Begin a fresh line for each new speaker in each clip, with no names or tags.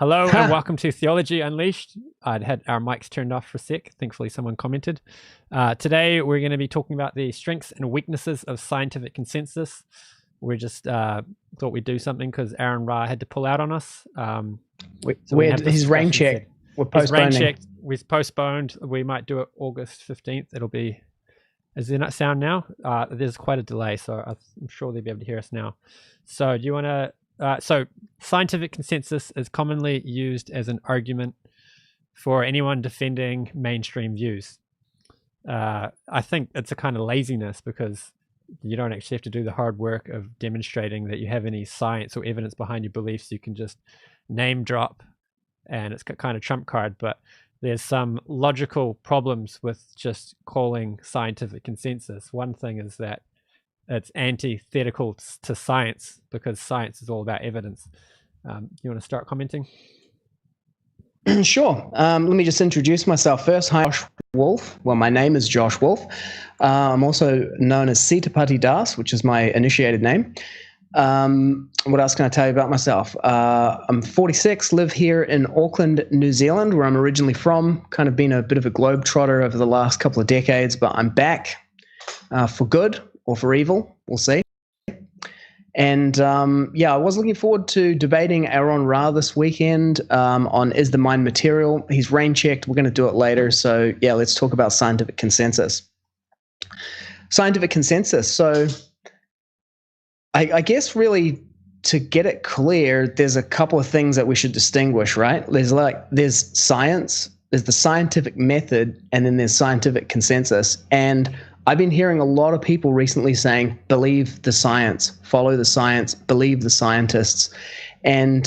Hello and welcome to Theology Unleashed. I'd had our mics turned off for a sec. Thankfully, someone commented. Today, we're going to be talking about the strengths and weaknesses of scientific consensus. We just thought we'd do something because Aron Ra had to pull out on us.
His rain check. We're postponing.
His rain check was postponed. We might do it August 15th. It'll be... Is there not sound now? There's quite a delay, so I'm sure they'll be able to hear us now. So do you want to... So scientific consensus is commonly used as an argument for anyone defending mainstream views. I think it's a kind of laziness because you don't actually have to do the hard work of demonstrating that you have any science or evidence behind your beliefs. You can just name drop and it's kind of trump card, but there's some logical problems with just calling scientific consensus. One thing is that it's antithetical to science because science is all about evidence. You want to start commenting?
Sure. Let me just introduce myself first. Hi, Josh Wolf. Well, my name is Josh Wolf. I'm also known as Sita Pati, which is my initiated name. What else can I tell you about myself? I'm 46, live here in Auckland, New Zealand, where I'm originally from. Kind of been a bit of a globetrotter over the last couple of decades, but I'm back for good or for evil. We'll see. And I was looking forward to debating Aron Ra this weekend on Is the Mind Material? He's rain checked. We're going to do it later. So yeah, let's talk about scientific consensus. Scientific consensus. So I guess really to get it clear, there's a couple of things that we should distinguish, right? There's science, there's the scientific method, and then there's scientific consensus. And I've been hearing a lot of people recently saying, believe the science, follow the science, believe the scientists. And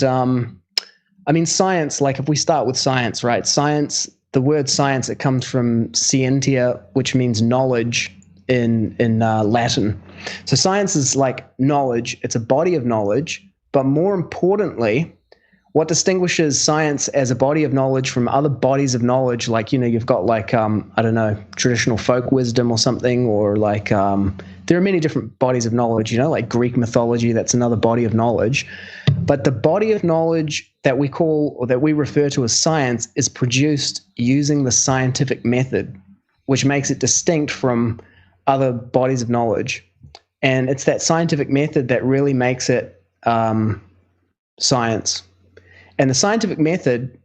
science, like if we start with science, right? Science, the word science, it comes from scientia, which means knowledge in Latin. So science is like knowledge. It's a body of knowledge. But more importantly, what distinguishes science as a body of knowledge from other bodies of knowledge, like, you've got like, traditional folk wisdom or something, or like there are many different bodies of knowledge, like Greek mythology, that's another body of knowledge. But the body of knowledge that we call, or that we refer to as science, is produced using the scientific method, which makes it distinct from other bodies of knowledge. And it's that scientific method that really makes it science. And the scientific method,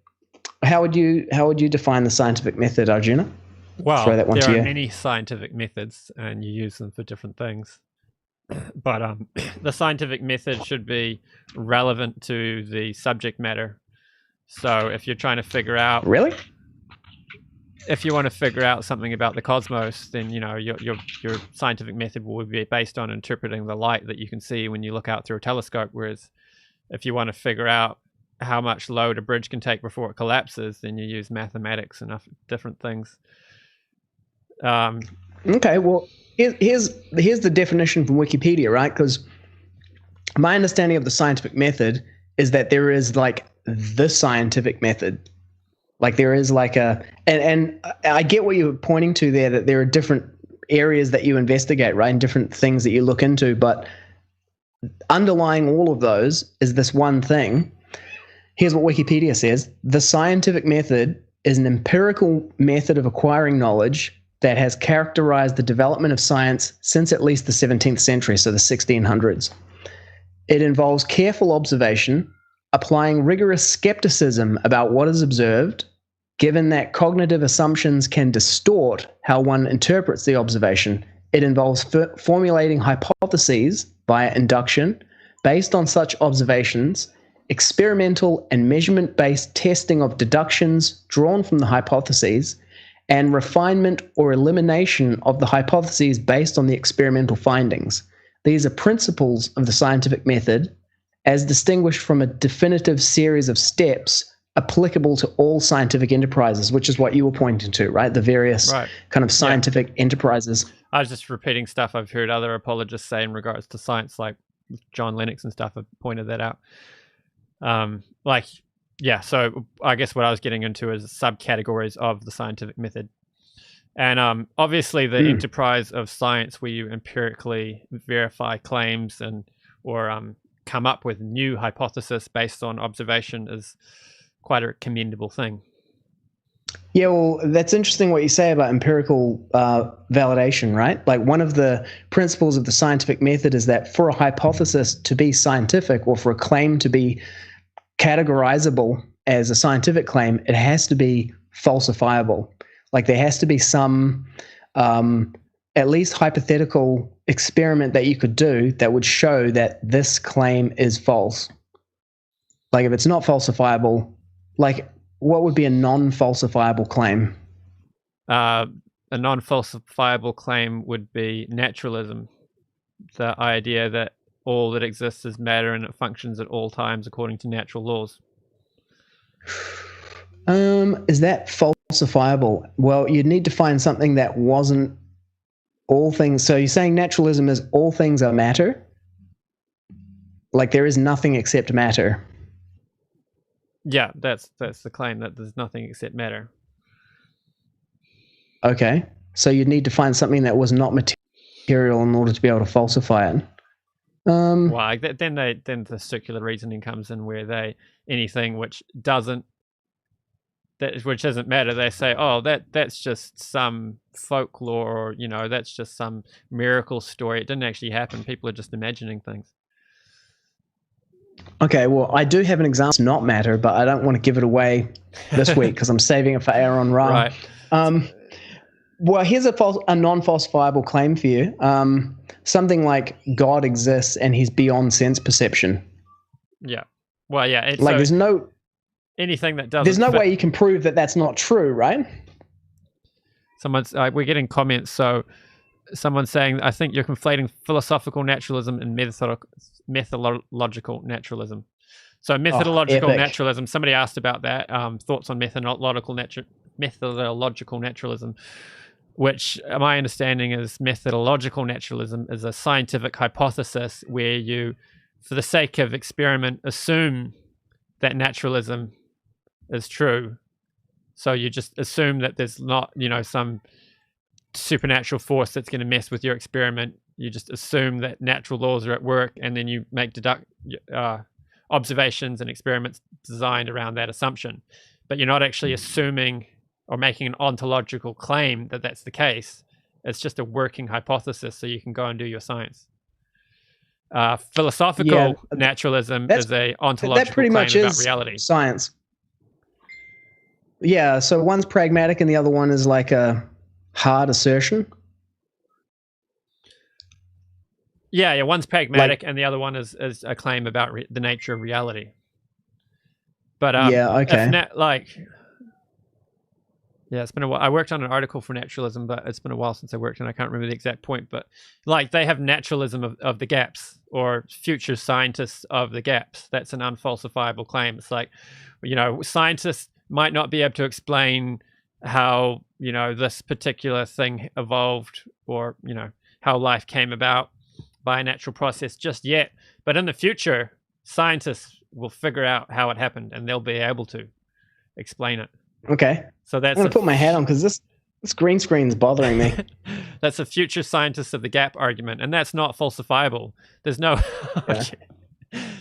how would you define the scientific method, Arjuna?
Well, there are many scientific methods, and you use them for different things. But the scientific method should be relevant to the subject matter. So if you're trying to figure out...
Really?
If you want to figure out something about the cosmos, then your scientific method will be based on interpreting the light that you can see when you look out through a telescope. Whereas if you want to figure out how much load a bridge can take before it collapses, then you use mathematics and different things.
Okay, well, here's the definition from Wikipedia, right? Because my understanding of the scientific method is that there is like the scientific method. Like there is like and I get what you're pointing to there, that there are different areas that you investigate, right? And different things that you look into, but underlying all of those is this one thing. Here's what Wikipedia says. The scientific method is an empirical method of acquiring knowledge that has characterized the development of science since at least the 17th century, so the 1600s. It involves careful observation, applying rigorous skepticism about what is observed, given that cognitive assumptions can distort how one interprets the observation. It involves formulating hypotheses via induction based on such observations, experimental and measurement-based testing of deductions drawn from the hypotheses, and refinement or elimination of the hypotheses based on the experimental findings. These are principles of the scientific method, as distinguished from a definitive series of steps applicable to all scientific enterprises, which is what you were pointing to, right? The various kind of scientific enterprises.
I was just repeating stuff I've heard other apologists say in regards to science, like John Lennox and stuff have pointed that out. So I guess what I was getting into is subcategories of the scientific method. And obviously the enterprise of science where you empirically verify claims or come up with new hypothesis based on observation is quite a commendable thing.
Yeah, well, that's interesting what you say about empirical validation, right? Like one of the principles of the scientific method is that for a hypothesis to be scientific or for a claim to be categorizable as a scientific claim, it has to be falsifiable. Like there has to be some at least hypothetical experiment that you could do that would show that this claim is false. Like if it's not falsifiable, like what would be a non-falsifiable claim?
A non-falsifiable claim would be naturalism, the idea that all that exists is matter and it functions at all times according to natural laws.
Is that falsifiable? Well, you'd need to find something that wasn't all things. So you're saying naturalism is all things are matter? Like there is nothing except matter?
Yeah, that's the claim, that there's nothing except matter.
Okay. So you'd need to find something that was not material in order to be able to falsify it.
Well, then the circular reasoning comes in, where anything which isn't matter, they say, oh, that's just some folklore, or that's just some miracle story. It didn't actually happen. People are just imagining things.
Okay, well, I do have an example. It's not matter, but I don't want to give it away this week because I'm saving it for Aron Ra.
Right.
Well, here's a non-falsifiable claim for you. Something like God exists and he's beyond sense perception.
Yeah. Well, yeah.
Like there's no
anything that doesn't.
There's no way you can prove that that's not true, right?
We're getting comments. So someone's saying, I think you're conflating philosophical naturalism and methodological naturalism. So methodological naturalism, somebody asked about that, thoughts on methodological naturalism, which my understanding is methodological naturalism is a scientific hypothesis where you, for the sake of experiment, assume that naturalism is true. So you just assume that there's not, some supernatural force that's going to mess with your experiment. You just assume that natural laws are at work, and then you make observations and experiments designed around that assumption. But you're not actually assuming or making an ontological claim that that's the case. It's just a working hypothesis, so you can go and do your science. Philosophical naturalism is a ontological claim about reality.
Science. Yeah, so one's pragmatic and the other one is like a hard assertion.
Yeah, one's pragmatic and the other one is a claim about the nature of reality. But okay. It's been a while. I worked on an article for naturalism, but it's been a while since I worked, and I can't remember the exact point. But they have naturalism of the gaps, or future scientists of the gaps. That's an unfalsifiable claim. It's like, scientists might not be able to explain how this particular thing evolved, or how life came about by a natural process just yet. But in the future, scientists will figure out how it happened, and they'll be able to explain it.
Okay.
So that's
I'm gonna put my hat on because this green screen is bothering me.
That's a future scientist of the gap argument, and that's not falsifiable. There's no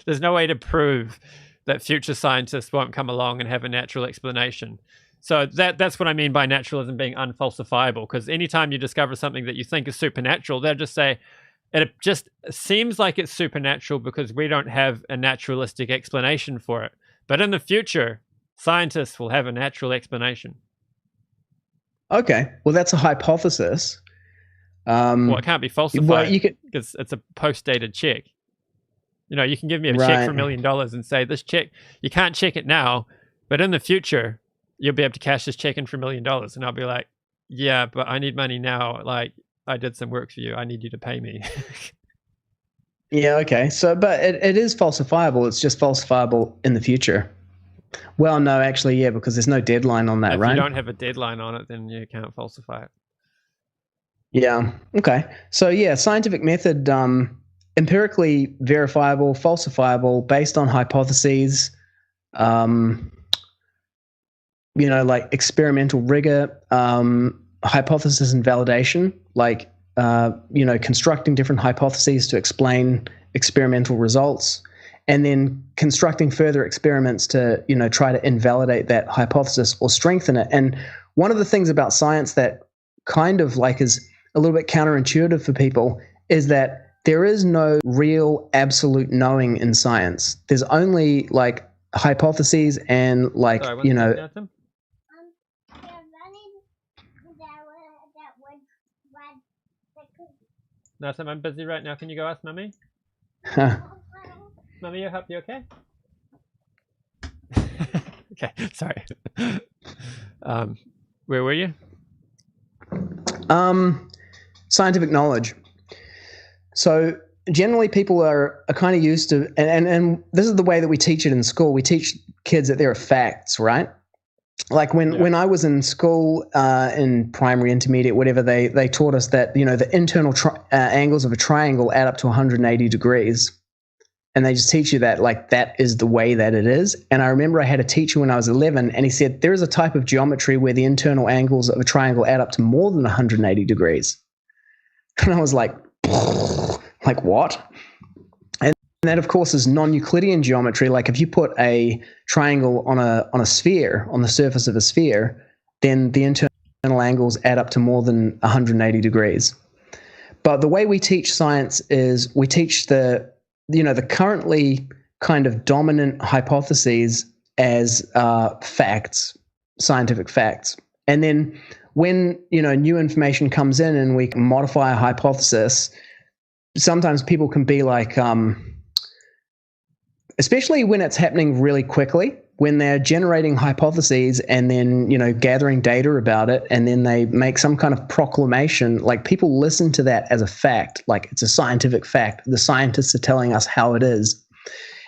there's no way to prove that future scientists won't come along and have a natural explanation. So that's what I mean by naturalism being unfalsifiable, because anytime you discover something that you think is supernatural, they'll just say, it just seems like it's supernatural because we don't have a naturalistic explanation for it. But in the future, scientists will have a natural explanation.
Okay. Well, that's a hypothesis.
Well, it can't be falsified because it's a post-dated check. You can give me a check for $1 million and say, this check, you can't check it now, but in the future, you'll be able to cash this check in for $1 million. And I'll be like, yeah, but I need money now. Like, I did some work for you. I need you to pay me.
Yeah, okay. So, but it is falsifiable. It's just falsifiable in the future. Well, no, actually, yeah, because there's no deadline on that, right?
If you don't have a deadline on it, then you can't falsify it.
Yeah, okay. So, yeah, scientific method, empirically verifiable, falsifiable, based on hypotheses, like experimental rigor, hypothesis and validation, constructing different hypotheses to explain experimental results, and then constructing further experiments to, try to invalidate that hypothesis or strengthen it. And one of the things about science that kind of like is a little bit counterintuitive for people is that there is no real absolute knowing in science. There's only like hypotheses and like,
Sorry, one second, Nathan. Nathan, I'm busy right now. Can you go ask Mummy? Mummy, you okay? Okay, sorry. Where were you?
Scientific knowledge. So generally people are kind of used to, and this is the way that we teach it in school. We teach kids that there are facts, right? Like when I was in school, in primary, intermediate, whatever, they taught us that, the internal angles of a triangle add up to 180 degrees. And they just teach you that, like, that is the way that it is. And I remember I had a teacher when I was 11, and he said, there is a type of geometry where the internal angles of a triangle add up to more than 180 degrees. And I was like what? And that, of course, is non-Euclidean geometry. Like if you put a triangle on a sphere, on the surface of a sphere, then the internal angles add up to more than 180 degrees. But the way we teach science is we teach the currently kind of dominant hypotheses as facts, scientific facts. And then when, new information comes in and we can modify a hypothesis, sometimes people can be like, especially when it's happening really quickly, when they're generating hypotheses and then, gathering data about it, and then they make some kind of proclamation, like people listen to that as a fact, like it's a scientific fact. The scientists are telling us how it is.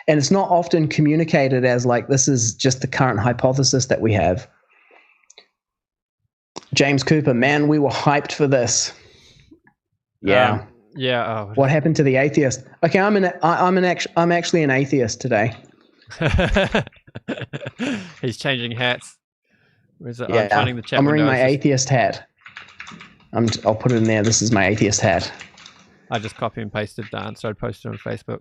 And it's not often communicated as like, this is just the current hypothesis that we have. James Cooper, man, we were hyped for this. Yeah.
Yeah.
What happened to the atheist? Okay, I'm actually an atheist today.
He's changing hats. Where's it?
Yeah,
I'm finding the chat.
I'm wearing my atheist hat. I'll put it in there. This is my atheist hat.
I just copy and pasted that, so I posted it on Facebook.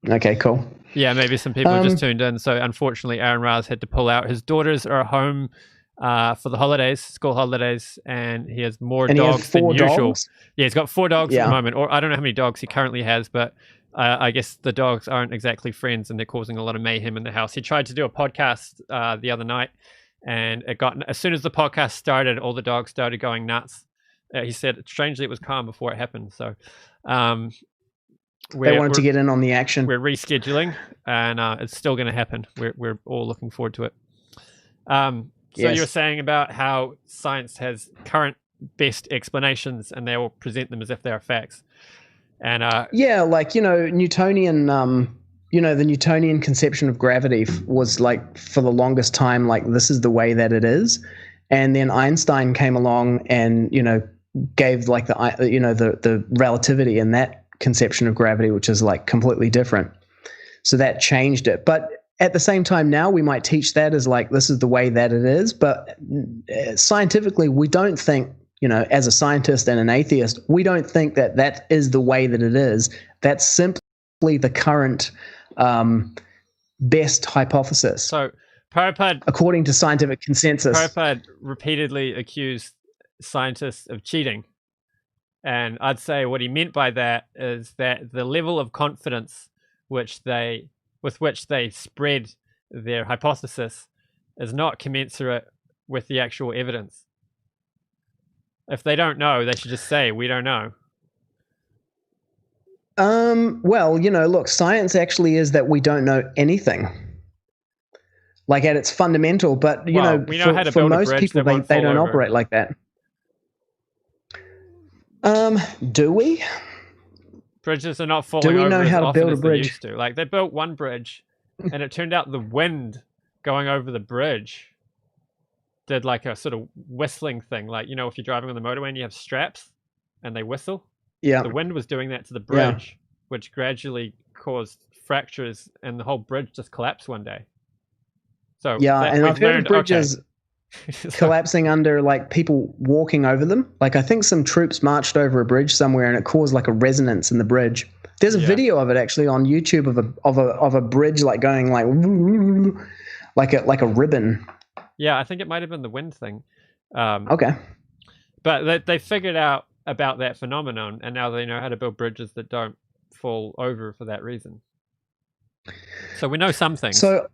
Okay, cool.
Yeah, maybe some people just tuned in. So unfortunately, Aron Ra's had to pull out. His daughters are home for the holidays, school holidays, and he has more dogs than usual. Yeah, he's got 4 dogs at the moment, or I don't know how many dogs he currently has, but I guess the dogs aren't exactly friends, and they're causing a lot of mayhem in the house. He tried to do a podcast the other night, and as soon as the podcast started, all the dogs started going nuts. He said, strangely, it was calm before it happened. So
they wanted to get in on the action.
We're rescheduling, and it's still going to happen. We're all looking forward to it. So you were saying about how science has current best explanations, and they will present them as if they are facts. And like Newtonian, the Newtonian conception of gravity was like for the longest time like this is the way that it is, and then Einstein came along and gave like the relativity in that conception of gravity, which is like completely different. So that changed it, but at the same time now we might teach that as like this is the way that it is, but scientifically we don't think, as a scientist and an atheist, we don't think that that is the way that it is. That's simply the current best hypothesis. So Prabhupada,
according to scientific consensus,
Prabhupada repeatedly accused scientists of cheating. And I'd say what he meant by that is that the level of confidence with which they spread their hypothesis is not commensurate with the actual evidence. If they don't know, they should just say, we don't know.
Well, look, science actually is that we don't know anything. Like at its fundamental, but we know how to build most people, they don't operate like that. Do we?
Bridges are not falling over.
Do we know how to build a bridge?
They used to. Like they built one bridge, and it turned out the wind going over the bridge did like a sort of whistling thing. Like, if you're driving on the motorway and you have straps and they whistle.
Yeah.
The wind was doing that to the bridge, which gradually caused fractures, and the whole bridge just collapsed one day. So
and I've heard of bridges collapsing under like people walking over them. Like I think some troops marched over a bridge somewhere and it caused like a resonance in the bridge. There's a video of it actually on YouTube of a bridge like going like a ribbon.
Yeah, I think it might have been the wind thing.
Okay.
But they figured out about that phenomenon, and now they know how to build bridges that don't fall over for that reason. So we know some things.
So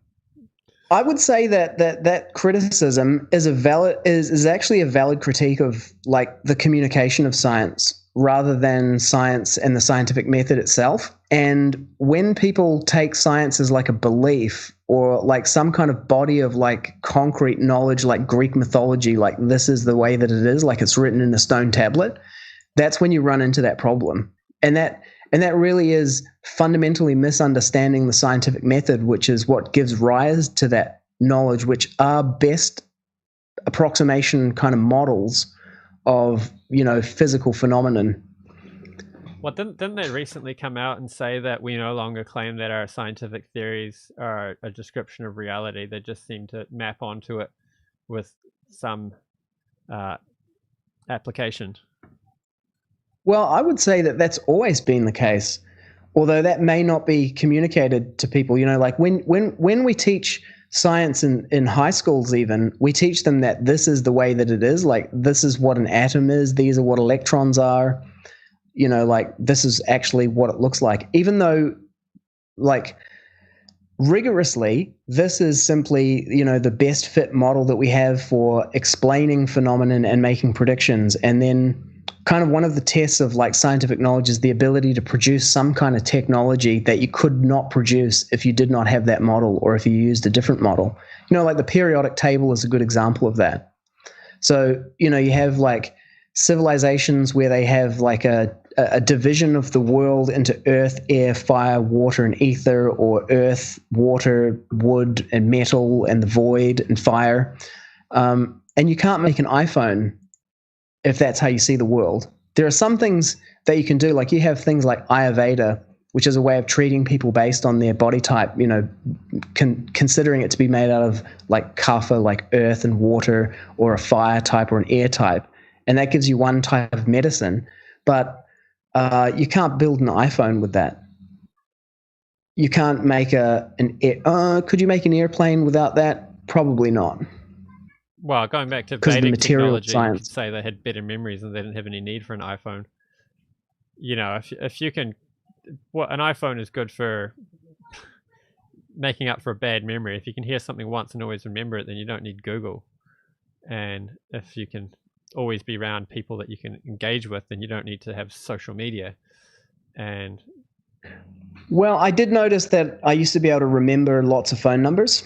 I would say that criticism is actually a valid critique of like the communication of science rather than science and the scientific method itself. And when people take science as like a belief or like some kind of body of like concrete knowledge, like Greek mythology, like this is the way that it is, like it's written in a stone tablet, that's when you run into that problem. And that really is fundamentally misunderstanding the scientific method, which is what gives rise to that knowledge, which are best approximation kind of models of, physical phenomenon.
Well, didn't they recently come out and say that we no longer claim that our scientific theories are a description of reality? They just seem to map onto it with some application.
Well, I would say that that's always been the case, although that may not be communicated to people. Like when we teach science in high schools, even, we teach them that this is the way that it is. Like, this is what an atom is. These are what electrons are. Like, this is actually what it looks like. Even though, like, rigorously, this is simply, the best fit model that we have for explaining phenomenon and making predictions. And then kind of one of the tests of like scientific knowledge is the ability to produce some kind of technology that you could not produce if you did not have that model or if you used a different model. Like the periodic table is a good example of that. So, you have like civilizations where they have like a division of the world into earth, air, fire, water, and ether, or earth, water, wood, and metal, and the void, and fire. And you can't make an iPhone if that's how you see the world. There are some things that you can do, like you have things like Ayurveda, which is a way of treating people based on their body type, considering it to be made out of like kapha, like earth and water, or a fire type or an air type. And that gives you one type of medicine. But you can't build an iPhone with that. You can't make could you make an airplane without that? Probably not.
Well, going back to
because of the
Vedic
material
technology,
science.
you could say they had better memories and they didn't have any need for an iPhone. If you can, an iPhone is good for making up for a bad memory. If you can hear something once and always remember it, then you don't need Google. And if you can always be around people that you can engage with, then you don't need to have social media. And
well, I did notice that I used to be able to remember lots of phone numbers.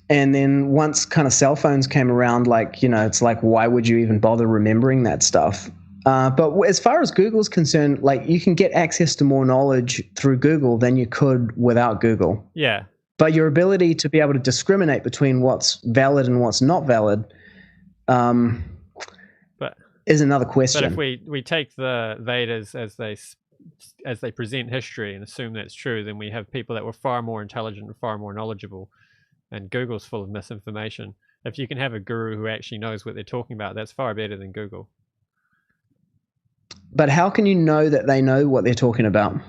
And then once kind of cell phones came around, like, it's like, why would you even bother remembering that stuff? But as far as Google's concerned, like, you can get access to more knowledge through Google than you could without Google.
Yeah.
But your ability to be able to discriminate between what's valid and what's not valid is another question.
But if we take the Vedas as they present history and assume that's true, then we have people that were far more intelligent and far more knowledgeable. And Google's full of misinformation. If you can have a guru who actually knows what they're talking about, that's far better than Google.
But how can you know that they know what they're talking about?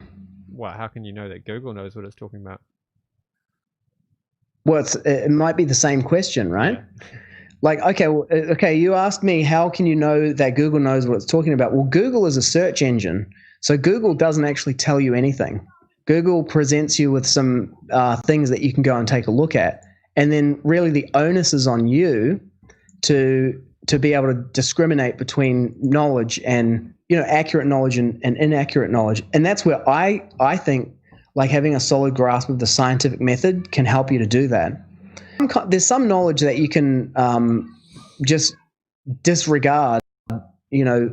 Well, how can you know that Google knows what it's talking about?
Well, it might be the same question, right? Yeah. Like, okay, you asked me, how can you know that Google knows what it's talking about? Well, Google is a search engine. So Google doesn't actually tell you anything. Google presents you with some things that you can go and take a look at. And then really the onus is on you to be able to discriminate between knowledge and, accurate knowledge and inaccurate knowledge. And that's where I think like having a solid grasp of the scientific method can help you to do that. There's some knowledge that you can just disregard, this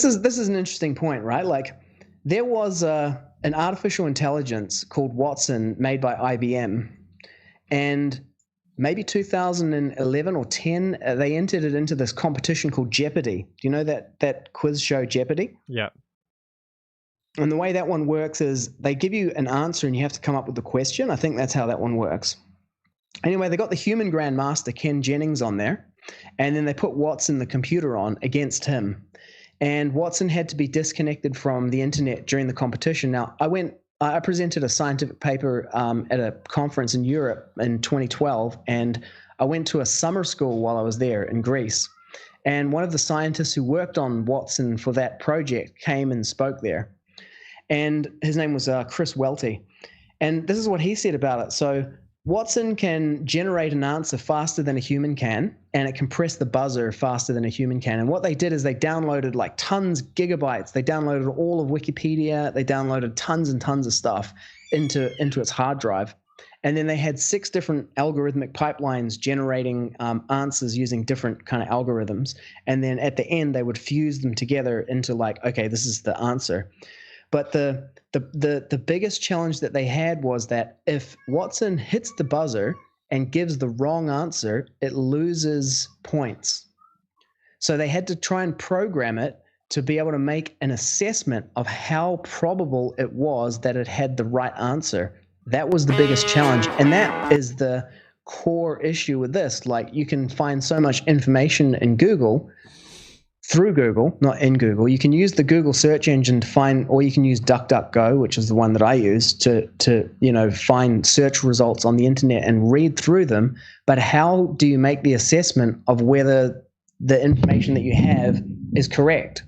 is an interesting point, right? Like, there was an artificial intelligence called Watson made by IBM, and maybe 2011 or 10, they entered it into this competition called Jeopardy. Do you know that quiz show Jeopardy?
Yeah.
And the way that one works is they give you an answer and you have to come up with the question. I think that's how that one works. Anyway, they got the human grandmaster, Ken Jennings, on there, and then they put Watson, the computer, on against him. and Watson had to be disconnected from the internet during the competition. Now, I presented a scientific paper at a conference in Europe in 2012, and I went to a summer school while I was there in Greece. And one of the scientists who worked on Watson for that project came and spoke there. And his name was Chris Welty. And this is what he said about it. So Watson can generate an answer faster than a human can, and it can press the buzzer faster than a human can. And what they did is they downloaded like tons, gigabytes. They downloaded all of Wikipedia. They downloaded tons and tons of stuff into its hard drive. And then they had 6 different algorithmic pipelines generating answers using different kind of algorithms. And then at the end, they would fuse them together into like, okay, this is the answer. But the biggest challenge that they had was that if Watson hits the buzzer and gives the wrong answer, it loses points. So they had to try and program it to be able to make an assessment of how probable it was that it had the right answer. That was the biggest challenge. And that is the core issue with this. Like, you can find so much information in Google, through Google, not in Google. You can use the Google search engine to find, or you can use DuckDuckGo, which is the one that I use, to find search results on the internet and read through them. But how do you make the assessment of whether the information that you have is correct,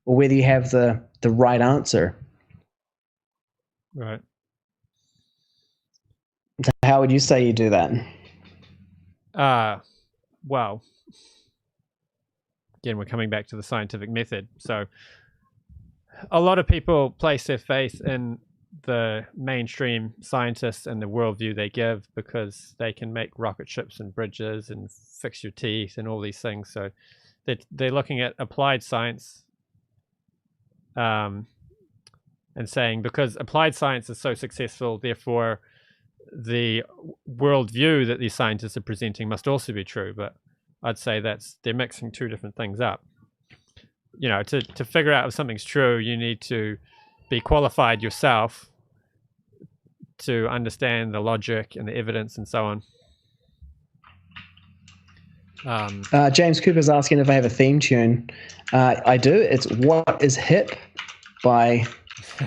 or whether you have the right answer?
Right.
So how would you say you do that?
Well, again, we're coming back to the scientific method. So a lot of people place their faith in the mainstream scientists and the worldview they give because they can make rocket ships and bridges and fix your teeth and all these things. So they're looking at applied science and saying, because applied science is so successful, therefore the worldview that these scientists are presenting must also be true. But I'd say they're mixing 2 different things up. You know, to figure out if something's true, you need to be qualified yourself to understand the logic and the evidence and so on.
James Cooper's asking if I have a theme tune. I do. It's "What Is Hip" by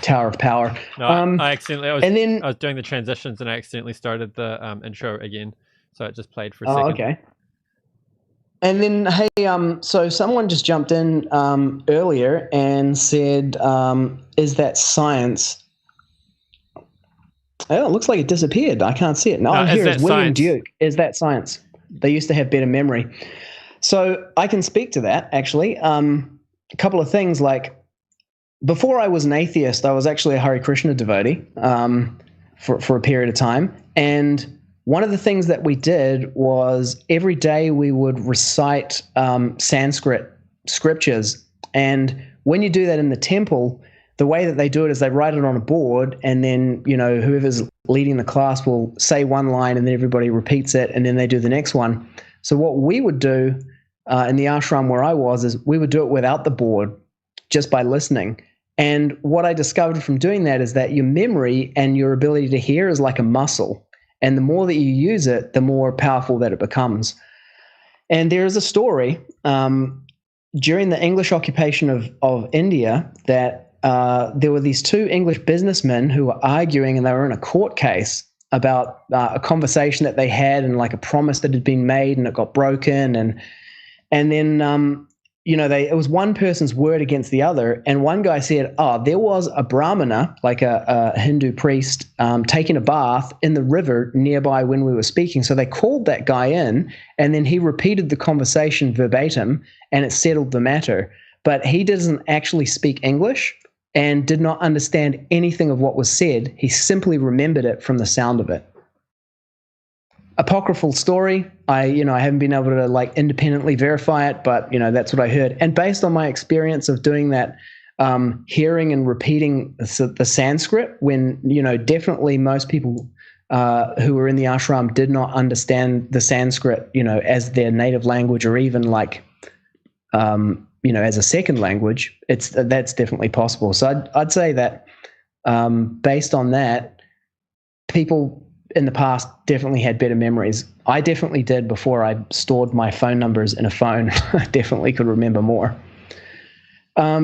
Tower of Power.
No, I was doing the transitions and I accidentally started the intro again, so it just played for a second.
Oh, okay. And then, hey, so someone just jumped in earlier and said, is that science? Oh, it looks like it disappeared. I can't see it. No, here is William Duke. Is that science? They used to have better memory. So I can speak to that, actually. A couple of things, like, before I was an atheist, I was actually a Hare Krishna devotee for a period of time. And one of the things that we did was every day we would recite Sanskrit scriptures. And when you do that in the temple, the way that they do it is they write it on a board, and then, whoever's leading the class will say one line and then everybody repeats it, and then they do the next one. So what we would do in the ashram where I was is we would do it without the board, just by listening. And what I discovered from doing that is that your memory and your ability to hear is like a muscle. And the more that you use it, the more powerful that it becomes. And there is a story during the English occupation of India that there were these 2 English businessmen who were arguing, and they were in a court case about a conversation that they had and like a promise that had been made, and it got broken. And then it was one person's word against the other. And one guy said, there was a Brahmana, like a Hindu priest, taking a bath in the river nearby when we were speaking. So they called that guy in, and then he repeated the conversation verbatim, and it settled the matter. But he doesn't actually speak English and did not understand anything of what was said. He simply remembered it from the sound of it. Apocryphal story. I haven't been able to independently verify it, but that's what I heard. And based on my experience of doing that, hearing and repeating the Sanskrit, when definitely most people who were in the ashram did not understand the Sanskrit, as their native language, or even as a second language, that's definitely possible. So I'd say that based on that, people in the past definitely had better memories. I definitely did before I stored my phone numbers in a phone. I definitely could remember more.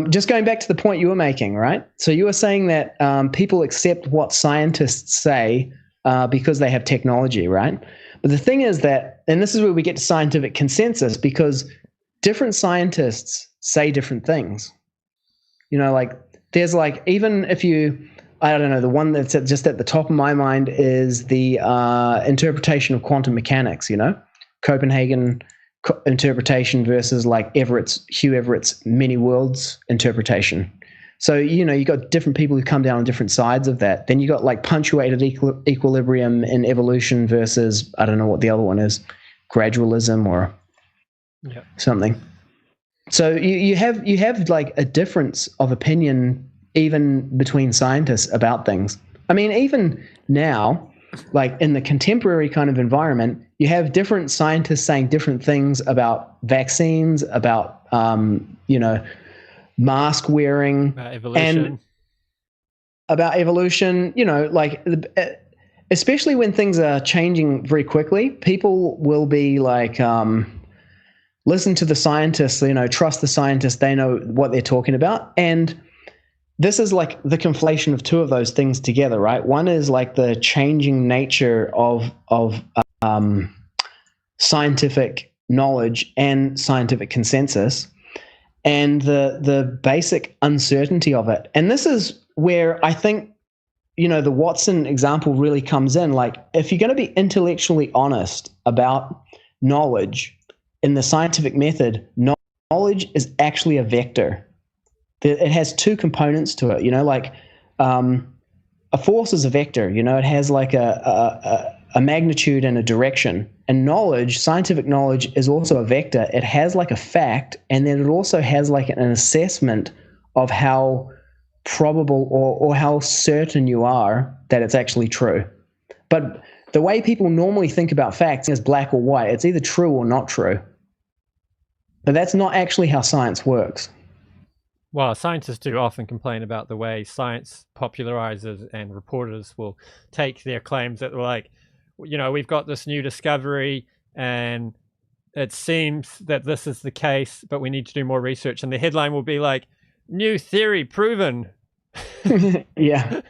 Just going back to the point you were making, right? So you were saying that people accept what scientists say because they have technology, right? But the thing is that, and this is where we get to scientific consensus, because different scientists say different things. You know, like there's like, even if you, I don't know, the one that's just at the top of my mind is the interpretation of quantum mechanics, you know, Copenhagen interpretation versus like Hugh Everett's many worlds interpretation. So, you know, you got different people who come down on different sides of that. Then you got like punctuated equilibrium in evolution versus, I don't know what the other one is, gradualism or something. So you have like a difference of opinion even between scientists about things. I mean, even now, like in the contemporary kind of environment, you have different scientists saying different things about vaccines, about, you know, mask wearing,
evolution.
and about evolution, you know, like especially when things are changing very quickly, people will be like, listen to the scientists, you know, trust the scientists, they know what they're talking about. And this is like the conflation of two of those things together, right? One is like the changing nature of scientific knowledge and scientific consensus, and the basic uncertainty of it. And this is where I think, you know, the Watson example really comes in. Like, if you're going to be intellectually honest about knowledge in the scientific method, knowledge is actually a vector. It has two components to it, you know, like a force is a vector, you know, it has like a magnitude and a direction. And knowledge, scientific knowledge, is also a vector. It has like a fact, and then it also has like an assessment of how probable or how certain you are that it's actually true. But the way people normally think about facts is black or white. It's either true or not true. But that's not actually how science works.
Well, scientists do often complain about the way science popularizers and reporters will take their claims that they're like, you know, we've got this new discovery and it seems that this is the case, but we need to do more research. And the headline will be like, new theory proven.
Yeah.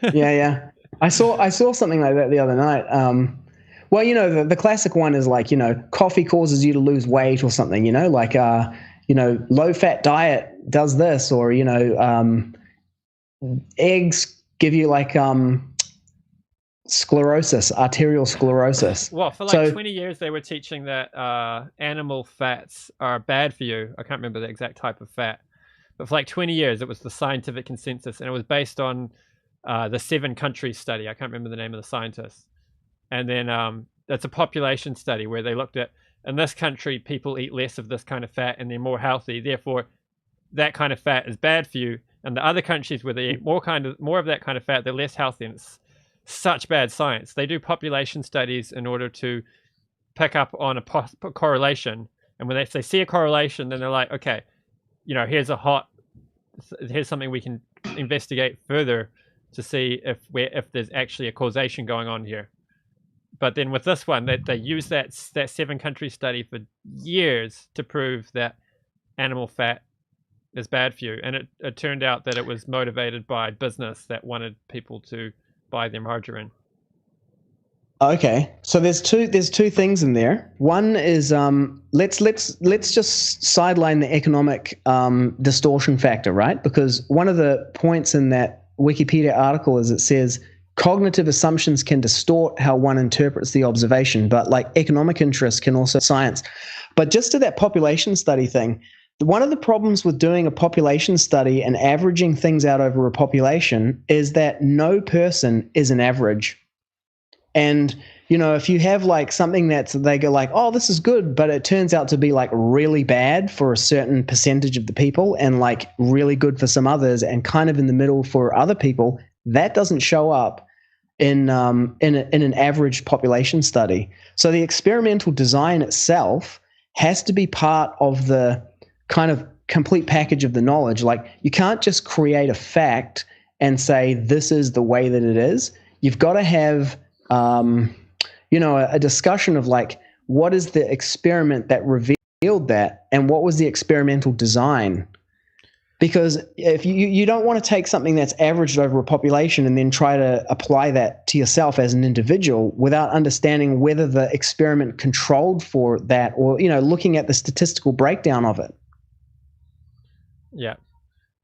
I saw something like that the other night. Well, you know, the classic one is like, you know, coffee causes you to lose weight or something, you know, like, you know, low-fat diet does this, or, you know, eggs give you like sclerosis, arterial sclerosis.
Well, for like 20 years, they were teaching that animal fats are bad for you. I can't remember the exact type of fat. But for like 20 years, it was the scientific consensus, and it was based on the 7 countries study. I can't remember the name of the scientists. And then that's a population study where they looked at, in this country, people eat less of this kind of fat and they're more healthy. Therefore, that kind of fat is bad for you. And the other countries where they eat more of that kind of fat, they're less healthy. And it's such bad science. They do population studies in order to pick up on a correlation. And when they see a correlation, then they're like, okay, you know, here's something we can investigate further to see if there's actually a causation going on here. But then with this one, they use that 7 country study for years to prove that animal fat is bad for you. And it turned out that it was motivated by business that wanted people to buy their margarine.
Okay, so there's two things in there. One is let's just sideline the economic distortion factor, right? Because one of the points in that Wikipedia article is it says cognitive assumptions can distort how one interprets the observation, but like economic interests can also science. But just to that population study thing, one of the problems with doing a population study and averaging things out over a population is that no person is an average. And, you know, if you have like something they go like, oh, this is good, but it turns out to be like really bad for a certain percentage of the people and like really good for some others and kind of in the middle for other people, that doesn't show up in an average population study. So the experimental design itself has to be part of the kind of complete package of the knowledge. Like, you can't just create a fact and say this is the way that it is. You've got to have you know, a discussion of like, what is the experiment that revealed that, and what was the experimental design? Because if you don't want to take something that's averaged over a population and then try to apply that to yourself as an individual without understanding whether the experiment controlled for that, or looking at the statistical breakdown of it.
Yeah,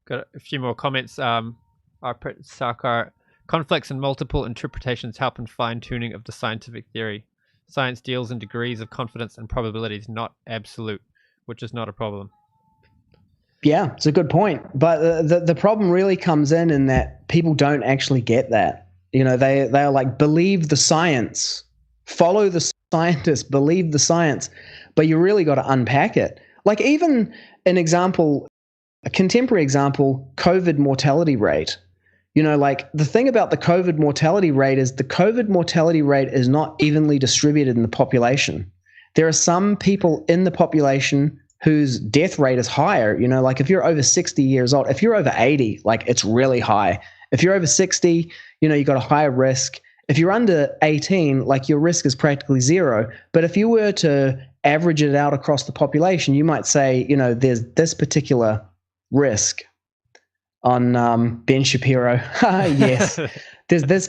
got a few more comments. Sarkar, conflicts and multiple interpretations help in fine-tuning of the scientific theory. Science deals in degrees of confidence and probabilities, not absolute, which is not a problem.
Yeah, it's a good point. But the problem really comes in that people don't actually get that. They are like, believe the science, follow the scientists, believe the science. But you really got to unpack it. Like, even an example, a contemporary example, COVID mortality rate. Like, the thing about the COVID mortality rate is the COVID mortality rate is not evenly distributed in the population. There are some people in the population whose death rate is higher. Like, if you're over 60 years old, if you're over 80, like, it's really high. If you're over 60, you got a higher risk. If you're under 18, like, your risk is practically zero. But if you were to average it out across the population, you might say, there's this particular risk on Ben Shapiro. Yes. There's this.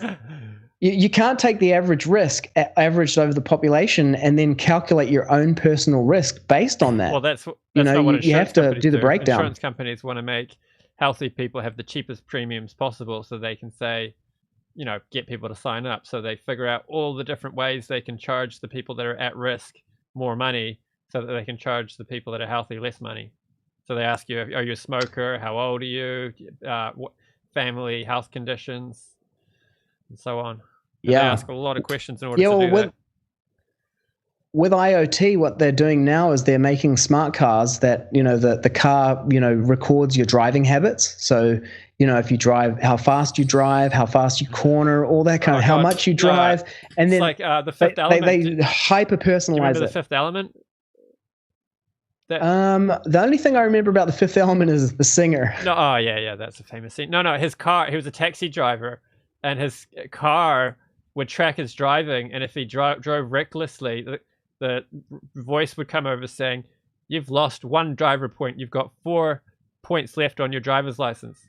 You can't take the average risk averaged over the population and then calculate your own personal risk based on that.
Well, that's not what
you have to do the breakdown.
Insurance companies want to make healthy people have the cheapest premiums possible, so they can say, get people to sign up. So they figure out all the different ways they can charge the people that are at risk more money, so that they can charge the people that are healthy less money. So they ask you, are you a smoker? How old are you? What family, health conditions, and so on. And they ask a lot of questions in order to do that.
With IoT, what they're doing now is they're making smart cars that, the car, records your driving habits. So, if you drive, how fast you drive, how fast you corner, all that kind of, how much you drive. And then
like the Fifth Element.
They hyper-personalize it.
The Fifth Element?
The only thing I remember about the Fifth Element is the singer.
No, oh yeah, that's a famous scene. No, his car, he was a taxi driver, and his car would track his driving, and if he drove recklessly, the voice would come over saying, "You've lost 1 driver point. You've got 4 points left on your driver's license."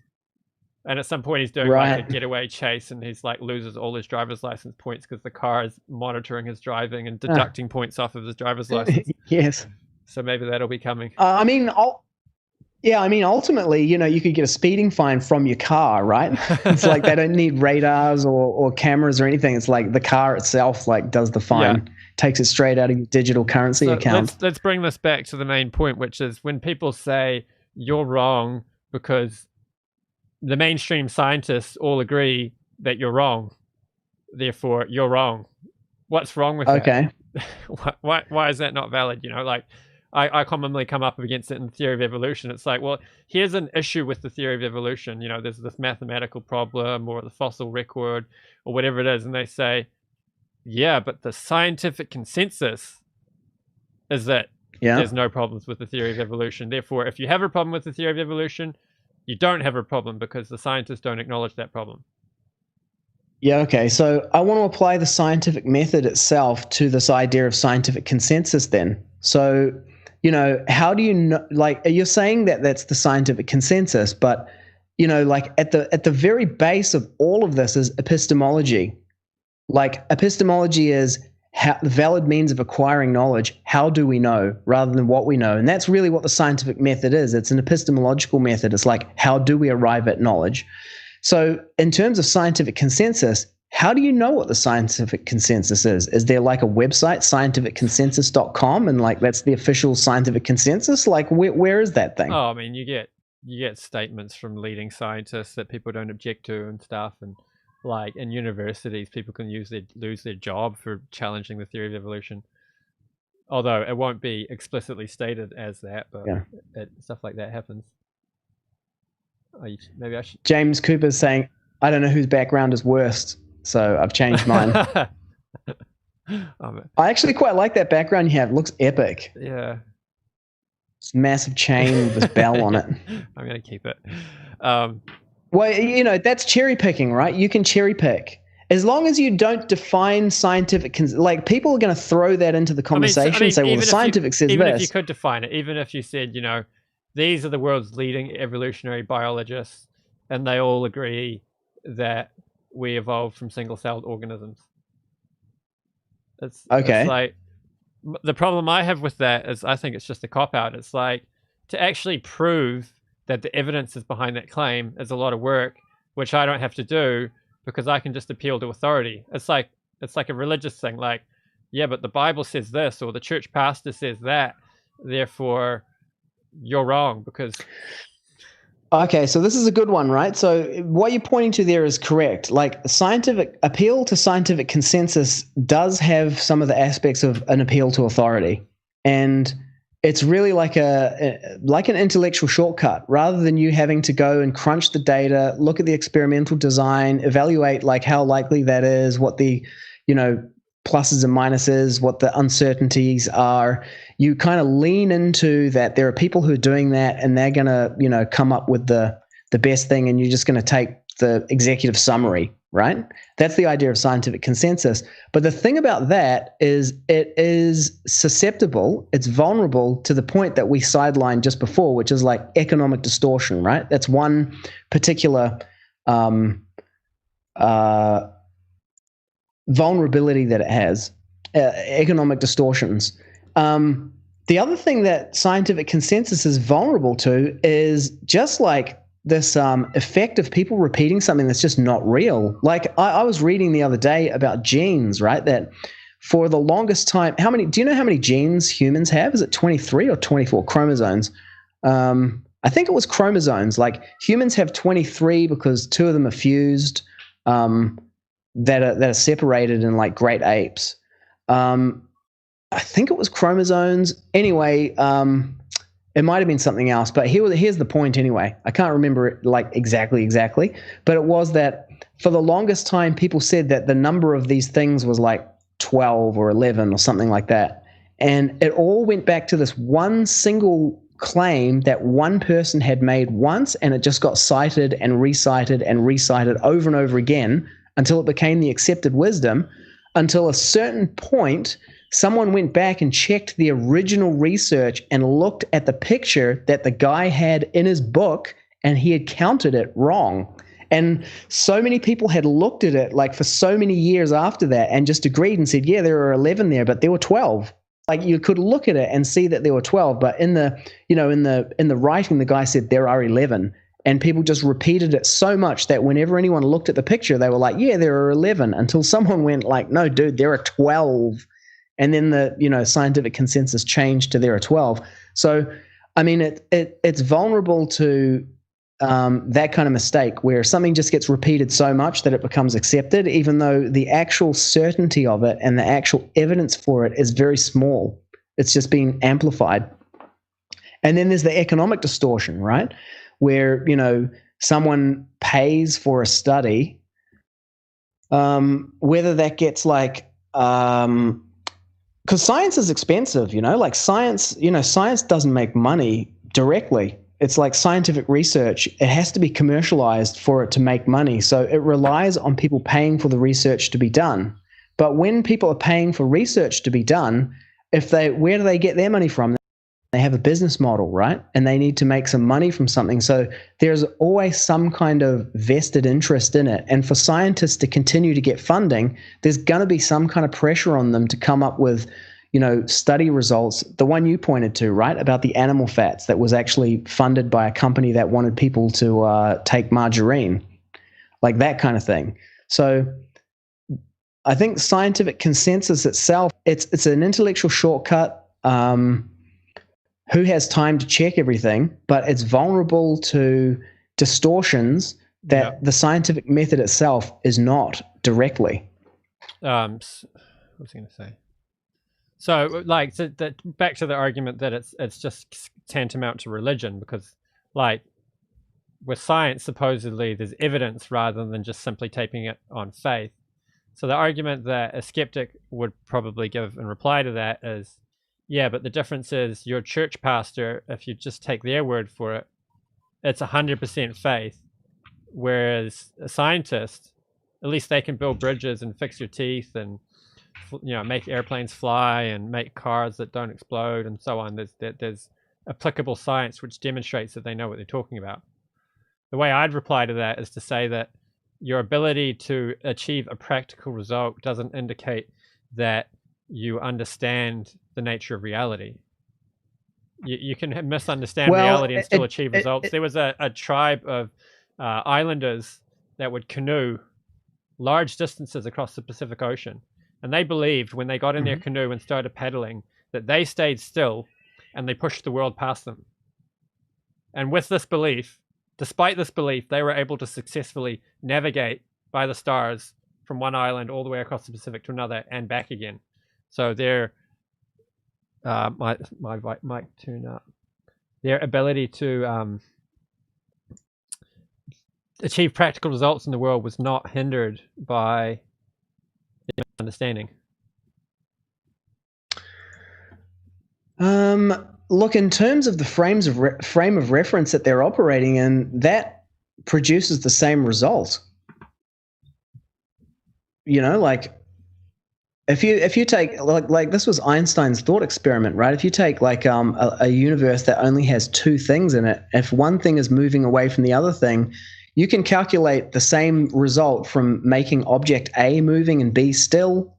And at some point, he's doing like a getaway chase, and he's like loses all his driver's license points because the car is monitoring his driving and deducting points off of his driver's license.
Yes.
So maybe that'll be coming.
Ultimately, you could get a speeding fine from your car, right? It's like they don't need radars or cameras or anything. It's like the car itself, like, does the fine, takes it straight out of your digital currency account.
Let's bring this back to the main point, which is when people say you're wrong because the mainstream scientists all agree that you're wrong, therefore you're wrong. What's wrong with that?
Okay.
Why is that not valid? I commonly come up against it in the theory of evolution. It's like, well, here's an issue with the theory of evolution. There's this mathematical problem or the fossil record or whatever it is. And they say, yeah, but the scientific consensus is that there's no problems with the theory of evolution. Therefore, if you have a problem with the theory of evolution, you don't have a problem because the scientists don't acknowledge that problem.
Yeah, okay. So I want to apply the scientific method itself to this idea of scientific consensus then. So, how do you know, like, you're saying that that's the scientific consensus, but, like at the very base of all of this is epistemology. Like, epistemology is the valid means of acquiring knowledge. How do we know rather than what we know? And that's really what the scientific method is. It's an epistemological method. It's like, how do we arrive at knowledge? So in terms of scientific consensus, how do you know what the scientific consensus is? Is there like a website, scientificconsensus.com, and like that's the official scientific consensus? Like where is that thing?
Oh, I mean, you get statements from leading scientists that people don't object to and stuff, and like in universities, people can lose their job for challenging the theory of evolution. Although it won't be explicitly stated as that, but stuff like that happens. Maybe I should.
James Cooper's saying, I don't know whose background is worst, so I've changed mine. I actually quite like that background you have. It looks epic.
Yeah.
It's a massive chain with this bell on it.
I'm going to keep it.
Well, that's cherry picking, right? You can cherry pick. As long as you don't define scientific, like people are going to throw that into the conversation and say, well, the scientific says this.
Even if you could define it, even if you said, these are the world's leading evolutionary biologists, and they all agree that we evolved from single-celled organisms. It's
Okay.
like, the problem I have with that is I think it's just a cop-out. It's like, to actually prove that the evidence is behind that claim is a lot of work, which I don't have to do because I can just appeal to authority. It's like a religious thing. Like, yeah, but the Bible says this, or the church pastor says that, therefore you're wrong because...
Okay, so this is a good one, right? So what you're pointing to there is correct. Like, scientific appeal to scientific consensus does have some of the aspects of an appeal to authority, and it's really like an intellectual shortcut. Rather than you having to go and crunch the data, look at the experimental design, evaluate like how likely that is, what the pluses and minuses, what the uncertainties are. You kind of lean into that there are people who are doing that, and they're going to, come up with the best thing, and you're just going to take the executive summary, right? That's the idea of scientific consensus. But the thing about that is it is susceptible, it's vulnerable to the point that we sidelined just before, which is like economic distortion, right? That's one particular vulnerability that it has, economic distortions. The other thing that scientific consensus is vulnerable to is just like this effect of people repeating something that's just not real. Like I was reading the other day about genes, right? That for the longest time, do you know how many genes humans have? Is it 23 or 24 chromosomes? I think it was chromosomes. Like humans have 23 because 2 of them are fused, that are separated in like great apes. I think it was chromosomes. Anyway, it might have been something else, but here's the point anyway. I can't remember it like exactly, but it was that for the longest time, people said that the number of these things was like 12 or 11 or something like that. And it all went back to this one single claim that one person had made once, and it just got cited and recited and recited over and over again until it became the accepted wisdom, until a certain point, someone went back and checked the original research and looked at the picture that the guy had in his book, and he had counted it wrong. And so many people had looked at it like for so many years after that and just agreed and said, yeah, there are 11 there, but there were 12. Like you could look at it and see that there were 12, but in the writing, the guy said there are 11. And people just repeated it so much that whenever anyone looked at the picture, they were like, yeah, there are 11, until someone went like, no, dude, there are 12. And then the scientific consensus changed to there are 12. So, I mean, it's vulnerable to that kind of mistake where something just gets repeated so much that it becomes accepted, even though the actual certainty of it and the actual evidence for it is very small. It's just being amplified. And then there's the economic distortion, right? Where, someone pays for a study, whether that gets like, because science is expensive, like science doesn't make money directly. It's like scientific research. It has to be commercialized for it to make money. So it relies on people paying for the research to be done. But when people are paying for research to be done, where do they get their money from? They have a business model, right? And they need to make some money from something. So there's always some kind of vested interest in it. And for scientists to continue to get funding, there's going to be some kind of pressure on them to come up with, study results. The one you pointed to, right, about the animal fats that was actually funded by a company that wanted people to take margarine, like that kind of thing. So I think scientific consensus itself, it's an intellectual shortcut. Who has time to check everything, but it's vulnerable to distortions that the scientific method itself is not directly.
What was I going to say? So, like, back to the argument that it's just tantamount to religion, because, like, with science, supposedly there's evidence rather than just simply taking it on faith. So the argument that a skeptic would probably give in reply to that is, yeah, but the difference is your church pastor, if you just take their word for it, it's 100% faith. Whereas a scientist, at least they can build bridges and fix your teeth and, make airplanes fly and make cars that don't explode and so on. There's applicable science which demonstrates that they know what they're talking about. The way I'd reply to that is to say that your ability to achieve a practical result doesn't indicate that you understand the nature of reality. You can misunderstand reality and still achieve results. There was a tribe of islanders that would canoe large distances across the Pacific Ocean. And they believed when they got in their canoe and started paddling that they stayed still and they pushed the world past them. And with this belief, despite this belief, they were able to successfully navigate by the stars from one island all the way across the Pacific to another and back again. So their my mic tune up. Their ability to achieve practical results in the world was not hindered by understanding.
Look, in terms of the frame of reference that they're operating in, that produces the same result. You know, like if you take like this was Einstein's thought experiment, right? If you take like a universe that only has two things in it, if one thing is moving away from the other thing, you can calculate the same result from making object A moving and B still,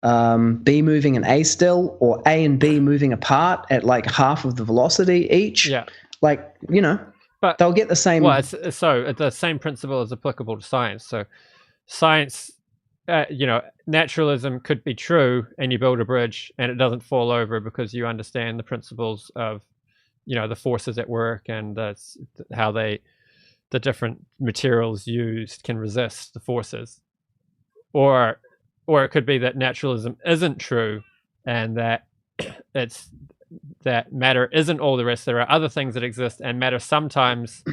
B moving and A still, or A and B moving apart at like half of the velocity each.
Yeah.
Like, you know, but they'll get the same.
Well, so the same principle is applicable to science. So science, you know, naturalism could be true and you build a bridge and it doesn't fall over because you understand the principles of, you know, the forces at work and how the different materials used can resist the forces. Or it could be that naturalism isn't true and that that matter isn't all the rest. There are other things that exist and matter sometimes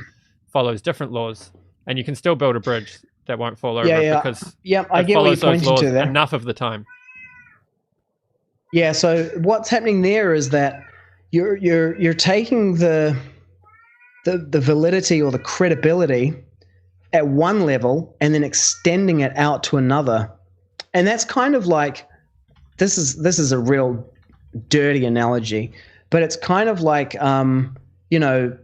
follows different laws, and you can still build a bridge that won't fall over because
I get what you're pointing to there.
Enough of the time.
Yeah, so what's happening there is that you're taking the validity or the credibility at one level and then extending it out to another. And that's kind of like, this is a real dirty analogy, but it's kind of like, you know,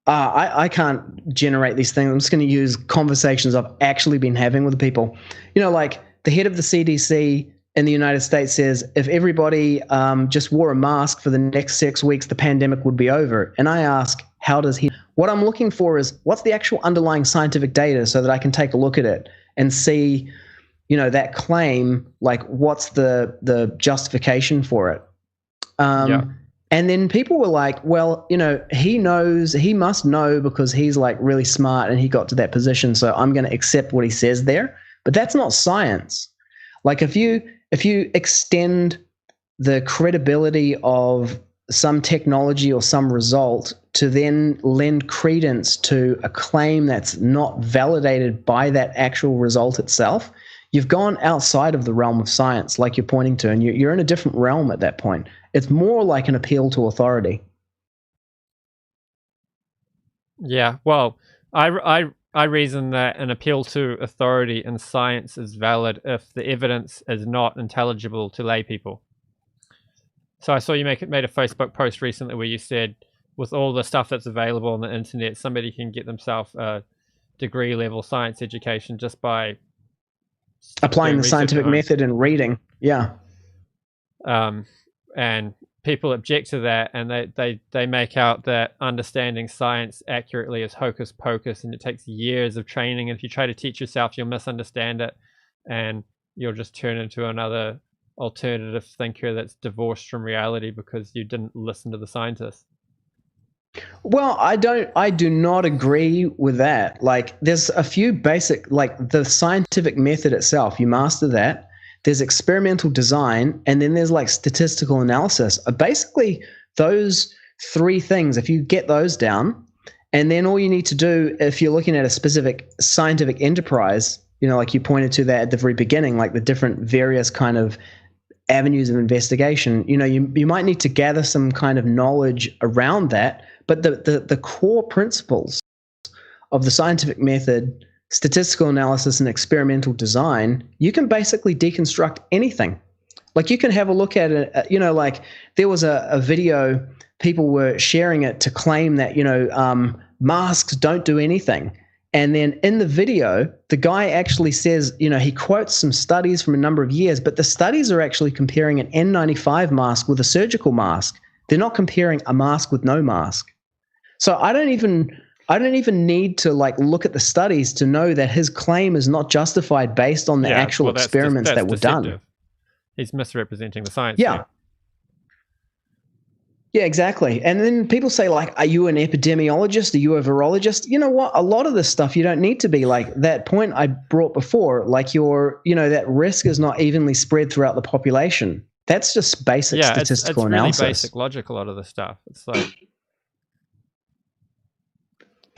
I can't generate these things. I'm just going to use conversations I've actually been having with people. You know, like the head of the CDC in the United States says, if everybody just wore a mask for the next 6 weeks, the pandemic would be over. And I ask, how does he? What I'm looking for is what's the actual underlying scientific data so that I can take a look at it and see, you know, that claim, like what's the justification for it. And then people were like, well, you know, he must know because he's like really smart and he got to that position. So I'm going to accept what he says there. But that's not science. Like if you extend the credibility of some technology or some result to then lend credence to a claim that's not validated by that actual result itself, you've gone outside of the realm of science, like you're pointing to, and you're in a different realm at that point. It's more like an appeal to authority.
Yeah, well, I reason that an appeal to authority in science is valid if the evidence is not intelligible to lay people. So I saw you made a Facebook post recently where you said, with all the stuff that's available on the internet, somebody can get themselves a degree level science education just by
applying the scientific method and reading. Yeah.
And people object to that, and they make out that understanding science accurately is hocus pocus, and it takes years of training. And if you try to teach yourself, you'll misunderstand it, and you'll just turn into another alternative thinker that's divorced from reality because you didn't listen to the scientists.
Well, I do not agree with that. Like, there's a few basic, like the scientific method itself, you master that. There's experimental design, and then there's like statistical analysis. Basically, those three things, if you get those down, and then all you need to do, if you're looking at a specific scientific enterprise, you know, like you pointed to that at the very beginning, like the different various kind of avenues of investigation, you know, you might need to gather some kind of knowledge around that. But the core principles of the scientific method, statistical analysis, and experimental design, you can basically deconstruct anything. Like you can have a look at it, like there was a video, people were sharing it to claim that, masks don't do anything. And then in the video, the guy actually says, he quotes some studies from a number of years, but the studies are actually comparing an N95 mask with a surgical mask. They're not comparing a mask with no mask. So I don't even need to like look at the studies to know that his claim is not justified based on the actual experiments that were done.
He's misrepresenting the science.
Yeah. Yeah, exactly. And then people say, like, are you an epidemiologist? Are you a virologist? You know what? A lot of this stuff you don't need to be. Like that point I brought before, like that risk is not evenly spread throughout the population. That's just basic statistical analysis.
It's really basic logic, a lot of the stuff. It's like...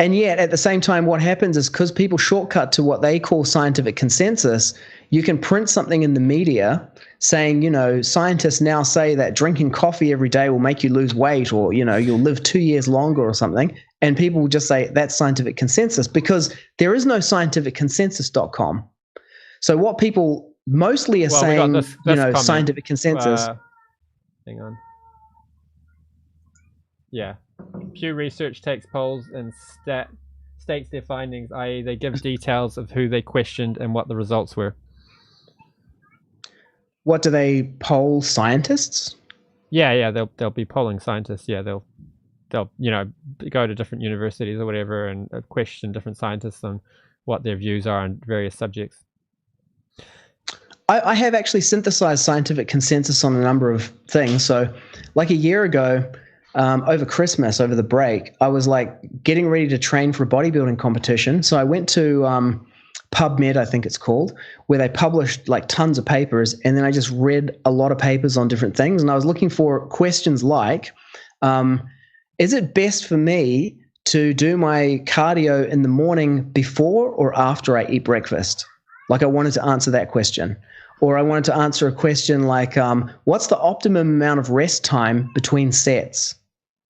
And yet, at the same time, what happens is because people shortcut to what they call scientific consensus, you can print something in the media saying, scientists now say that drinking coffee every day will make you lose weight, or, you'll live 2 years longer or something. And people will just say that's scientific consensus because there is no scientificconsensus.com. So what people mostly are saying, this scientific consensus.
Hang on. Yeah. Pew Research takes polls and states their findings, i.e. they give details of who they questioned and what the results were.
What do they poll scientists?
Yeah, they'll be polling scientists. Yeah, they'll go to different universities or whatever and question different scientists on what their views are on various subjects.
I have actually synthesized scientific consensus on a number of things. So like a year ago, over Christmas, over the break, I was like getting ready to train for a bodybuilding competition. So I went to PubMed, I think it's called, where they published like tons of papers. And then I just read a lot of papers on different things. And I was looking for questions like, is it best for me to do my cardio in the morning before or after I eat breakfast? Like I wanted to answer that question. Or I wanted to answer a question like, what's the optimum amount of rest time between sets?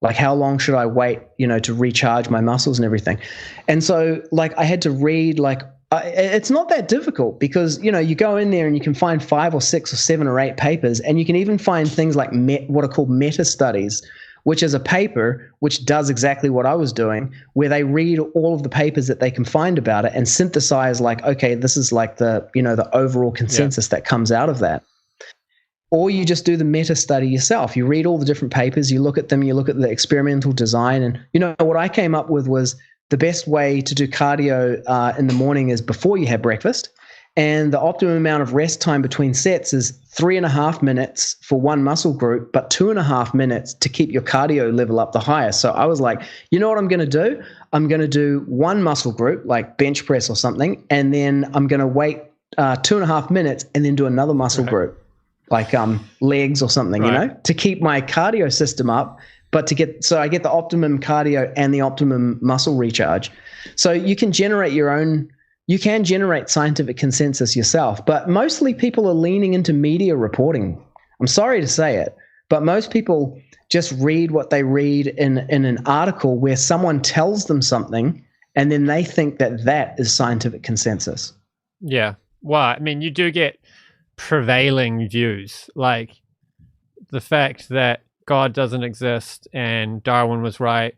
Like how long should I wait, to recharge my muscles and everything? And so like I had to read like, it's not that difficult because, you go in there and you can find 5 or 6 or 7 or 8 papers, and you can even find things like what are called meta studies, which is a paper which does exactly what I was doing, where they read all of the papers that they can find about it and synthesize like, okay, this is like the overall consensus that comes out of that. Or you just do the meta study yourself. You read all the different papers, you look at them, you look at the experimental design. And, what I came up with was the best way to do cardio in the morning is before you have breakfast. And the optimum amount of rest time between sets is 3.5 minutes for one muscle group, but 2.5 minutes to keep your cardio level up the highest. So I was like, you know what I'm going to do? I'm going to do one muscle group, like bench press or something, and then I'm going to wait 2.5 minutes and then do another muscle group, like legs or something, to keep my cardio system up, but I get the optimum cardio and the optimum muscle recharge. So you can generate scientific consensus yourself, but mostly people are leaning into media reporting. I'm sorry to say it, but most people just read what they read in an article where someone tells them something, and then they think that is scientific consensus.
Yeah. Well, I mean, you do get prevailing views, like the fact that God doesn't exist and Darwin was right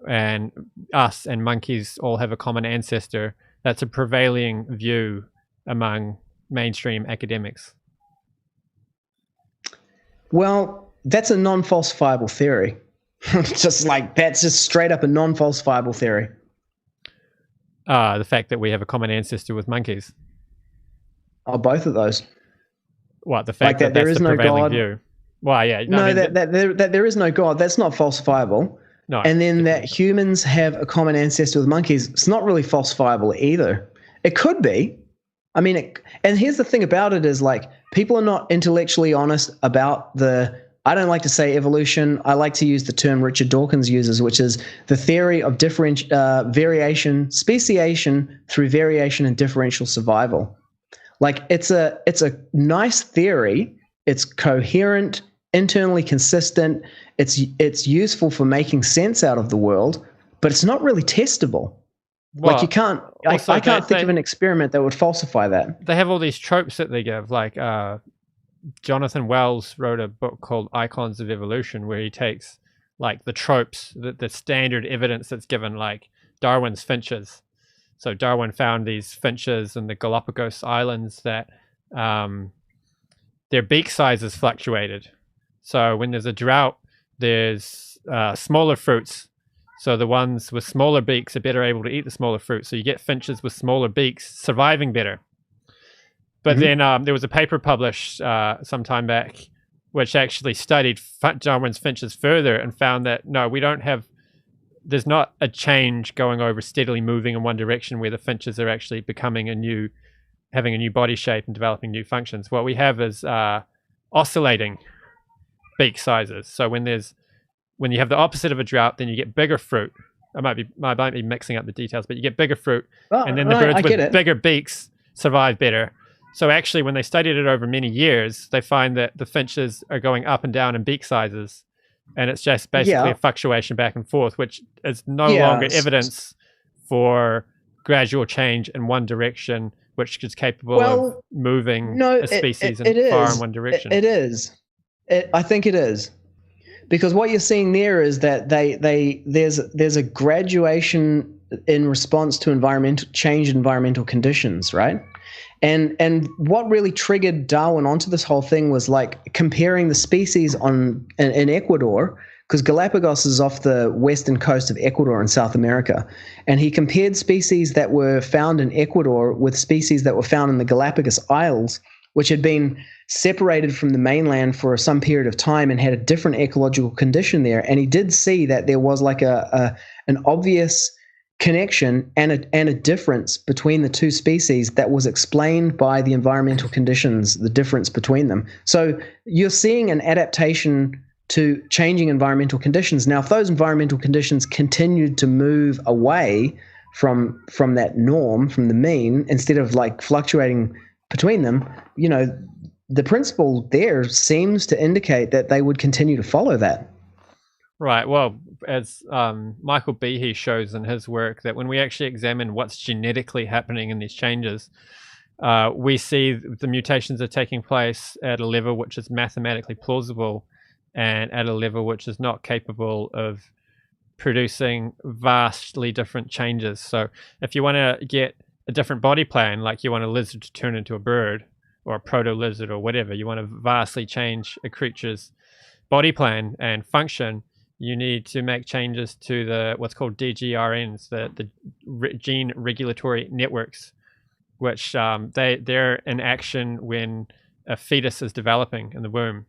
and us and monkeys all have a common ancestor. That's a prevailing view among mainstream academics.
Well, that's a non-falsifiable theory. That's just straight up a non-falsifiable theory.
The fact that we have a common ancestor with monkeys.
Oh, both of those.
What, the fact that there is no God? View? Well, yeah.
No, that there is no God. That's not falsifiable.
No.
And then that humans have a common ancestor with monkeys. It's not really falsifiable either. It could be. I mean, and here's the thing about it is like people are not intellectually honest about I don't like to say evolution. I like to use the term Richard Dawkins uses, which is the theory of variation, speciation through variation and differential survival. Like it's a nice theory. It's coherent, internally consistent. It's useful for making sense out of the world, but it's not really testable. Well, like you can't. I can't think of an experiment that would falsify that.
They have all these tropes that they give, like Jonathan Wells wrote a book called Icons of Evolution, where he takes like the tropes, the standard evidence that's given, like Darwin's finches. So Darwin found these finches in the Galapagos Islands that their beak sizes fluctuated. So when there's a drought, there's smaller fruits. So the ones with smaller beaks are better able to eat the smaller fruit. So you get finches with smaller beaks surviving better. But then there was a paper published some time back which actually studied Darwin's finches further and found that, no, there's not a change going over steadily moving in one direction where the finches are actually having a new body shape and developing new functions. What we have is oscillating beak sizes. So when you have the opposite of a drought, then you get bigger fruit. I might be mixing up the details, but you get bigger fruit, and then the birds with bigger beaks survive better. So actually, when they studied it over many years, they find that the finches are going up and down in beak sizes, and it's just basically a fluctuation back and forth, which is no longer evidence for gradual change in one direction, which is capable of moving a species far in one direction.
It is. I think it is. Because what you're seeing there is that there's a graduation in response to environmental conditions, right? And what really triggered Darwin onto this whole thing was like comparing the species in Ecuador, because Galapagos is off the western coast of Ecuador in South America, and he compared species that were found in Ecuador with species that were found in the Galapagos Isles, which had been separated from the mainland for some period of time and had a different ecological condition there. And he did see that there was like an obvious connection and a difference between the two species that was explained by the environmental conditions, the difference between them. So you're seeing an adaptation to changing environmental conditions. Now, if those environmental conditions continued to move away from that norm, from the mean, instead of like fluctuating between them, the principle there seems to indicate that they would continue to follow that.
Right. Well, as Michael Behe shows in his work, that when we actually examine what's genetically happening in these changes, we see the mutations are taking place at a level which is mathematically plausible and at a level which is not capable of producing vastly different changes. So if you want to get a different body plan, like you want a lizard to turn into a bird or a proto-lizard or whatever, you want to vastly change a creature's body plan and function, you need to make changes to the what's called DGRNs, the gene regulatory networks, which they're in action when a fetus is developing in the womb,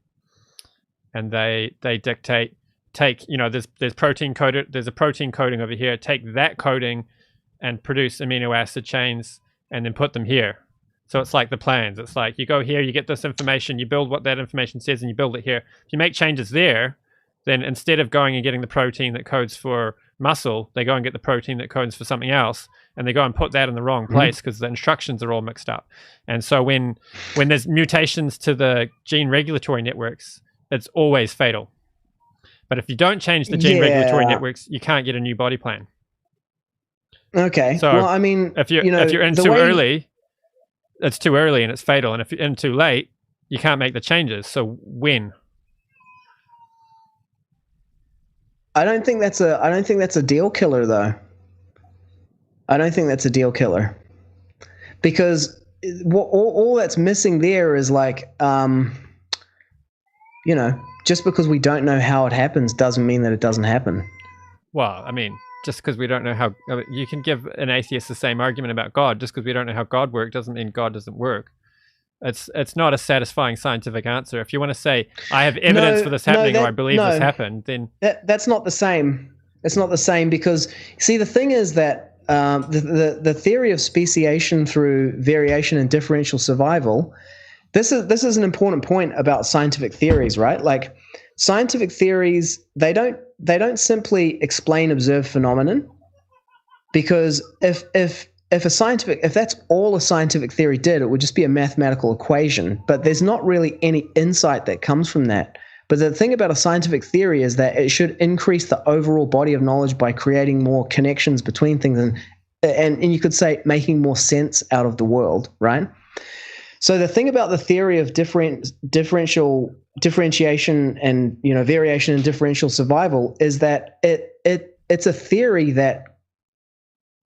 and they dictate, there's protein coded, there's a protein coding over here, take that coding and produce amino acid chains and then put them here. So it's like the plans. It's like you go here, you get this information, you build what that information says, and you build it here. If you make changes there, then instead of going and getting the protein that codes for muscle, they go and get the protein that codes for something else, and they go and put that in the wrong place because the instructions are all mixed up. And so when there's mutations to the gene regulatory networks, it's always fatal. But if you don't change the gene regulatory networks, you can't get a new body plan.
Okay.
So
well, I mean,
if you're in too early, it's too early and it's fatal. And if you're in too late, you can't make the changes. So when?
I don't think that's a deal killer, though. I don't think that's a deal killer, because all that's missing there is like, just because we don't know how it happens doesn't mean that it doesn't happen.
Well, I mean, just because we don't know how, you can give an atheist the same argument about God. Just because we don't know how God works doesn't mean God doesn't work. It's not a satisfying scientific answer. If you want to say, I have evidence for this happening, or I believe this happened, then...
That's not the same. It's not the same because, see, the thing is that the theory of speciation through variation and differential survival, this is an important point about scientific theories, right? Like, scientific theories, they don't simply explain observed phenomenon, because if that's all a scientific theory did, it would just be a mathematical equation. But there's not really any insight that comes from that. But the thing about a scientific theory is that it should increase the overall body of knowledge by creating more connections between things and you could say making more sense out of the world, right? So the thing about the theory of differentiation and variation in differential survival is that it's a theory that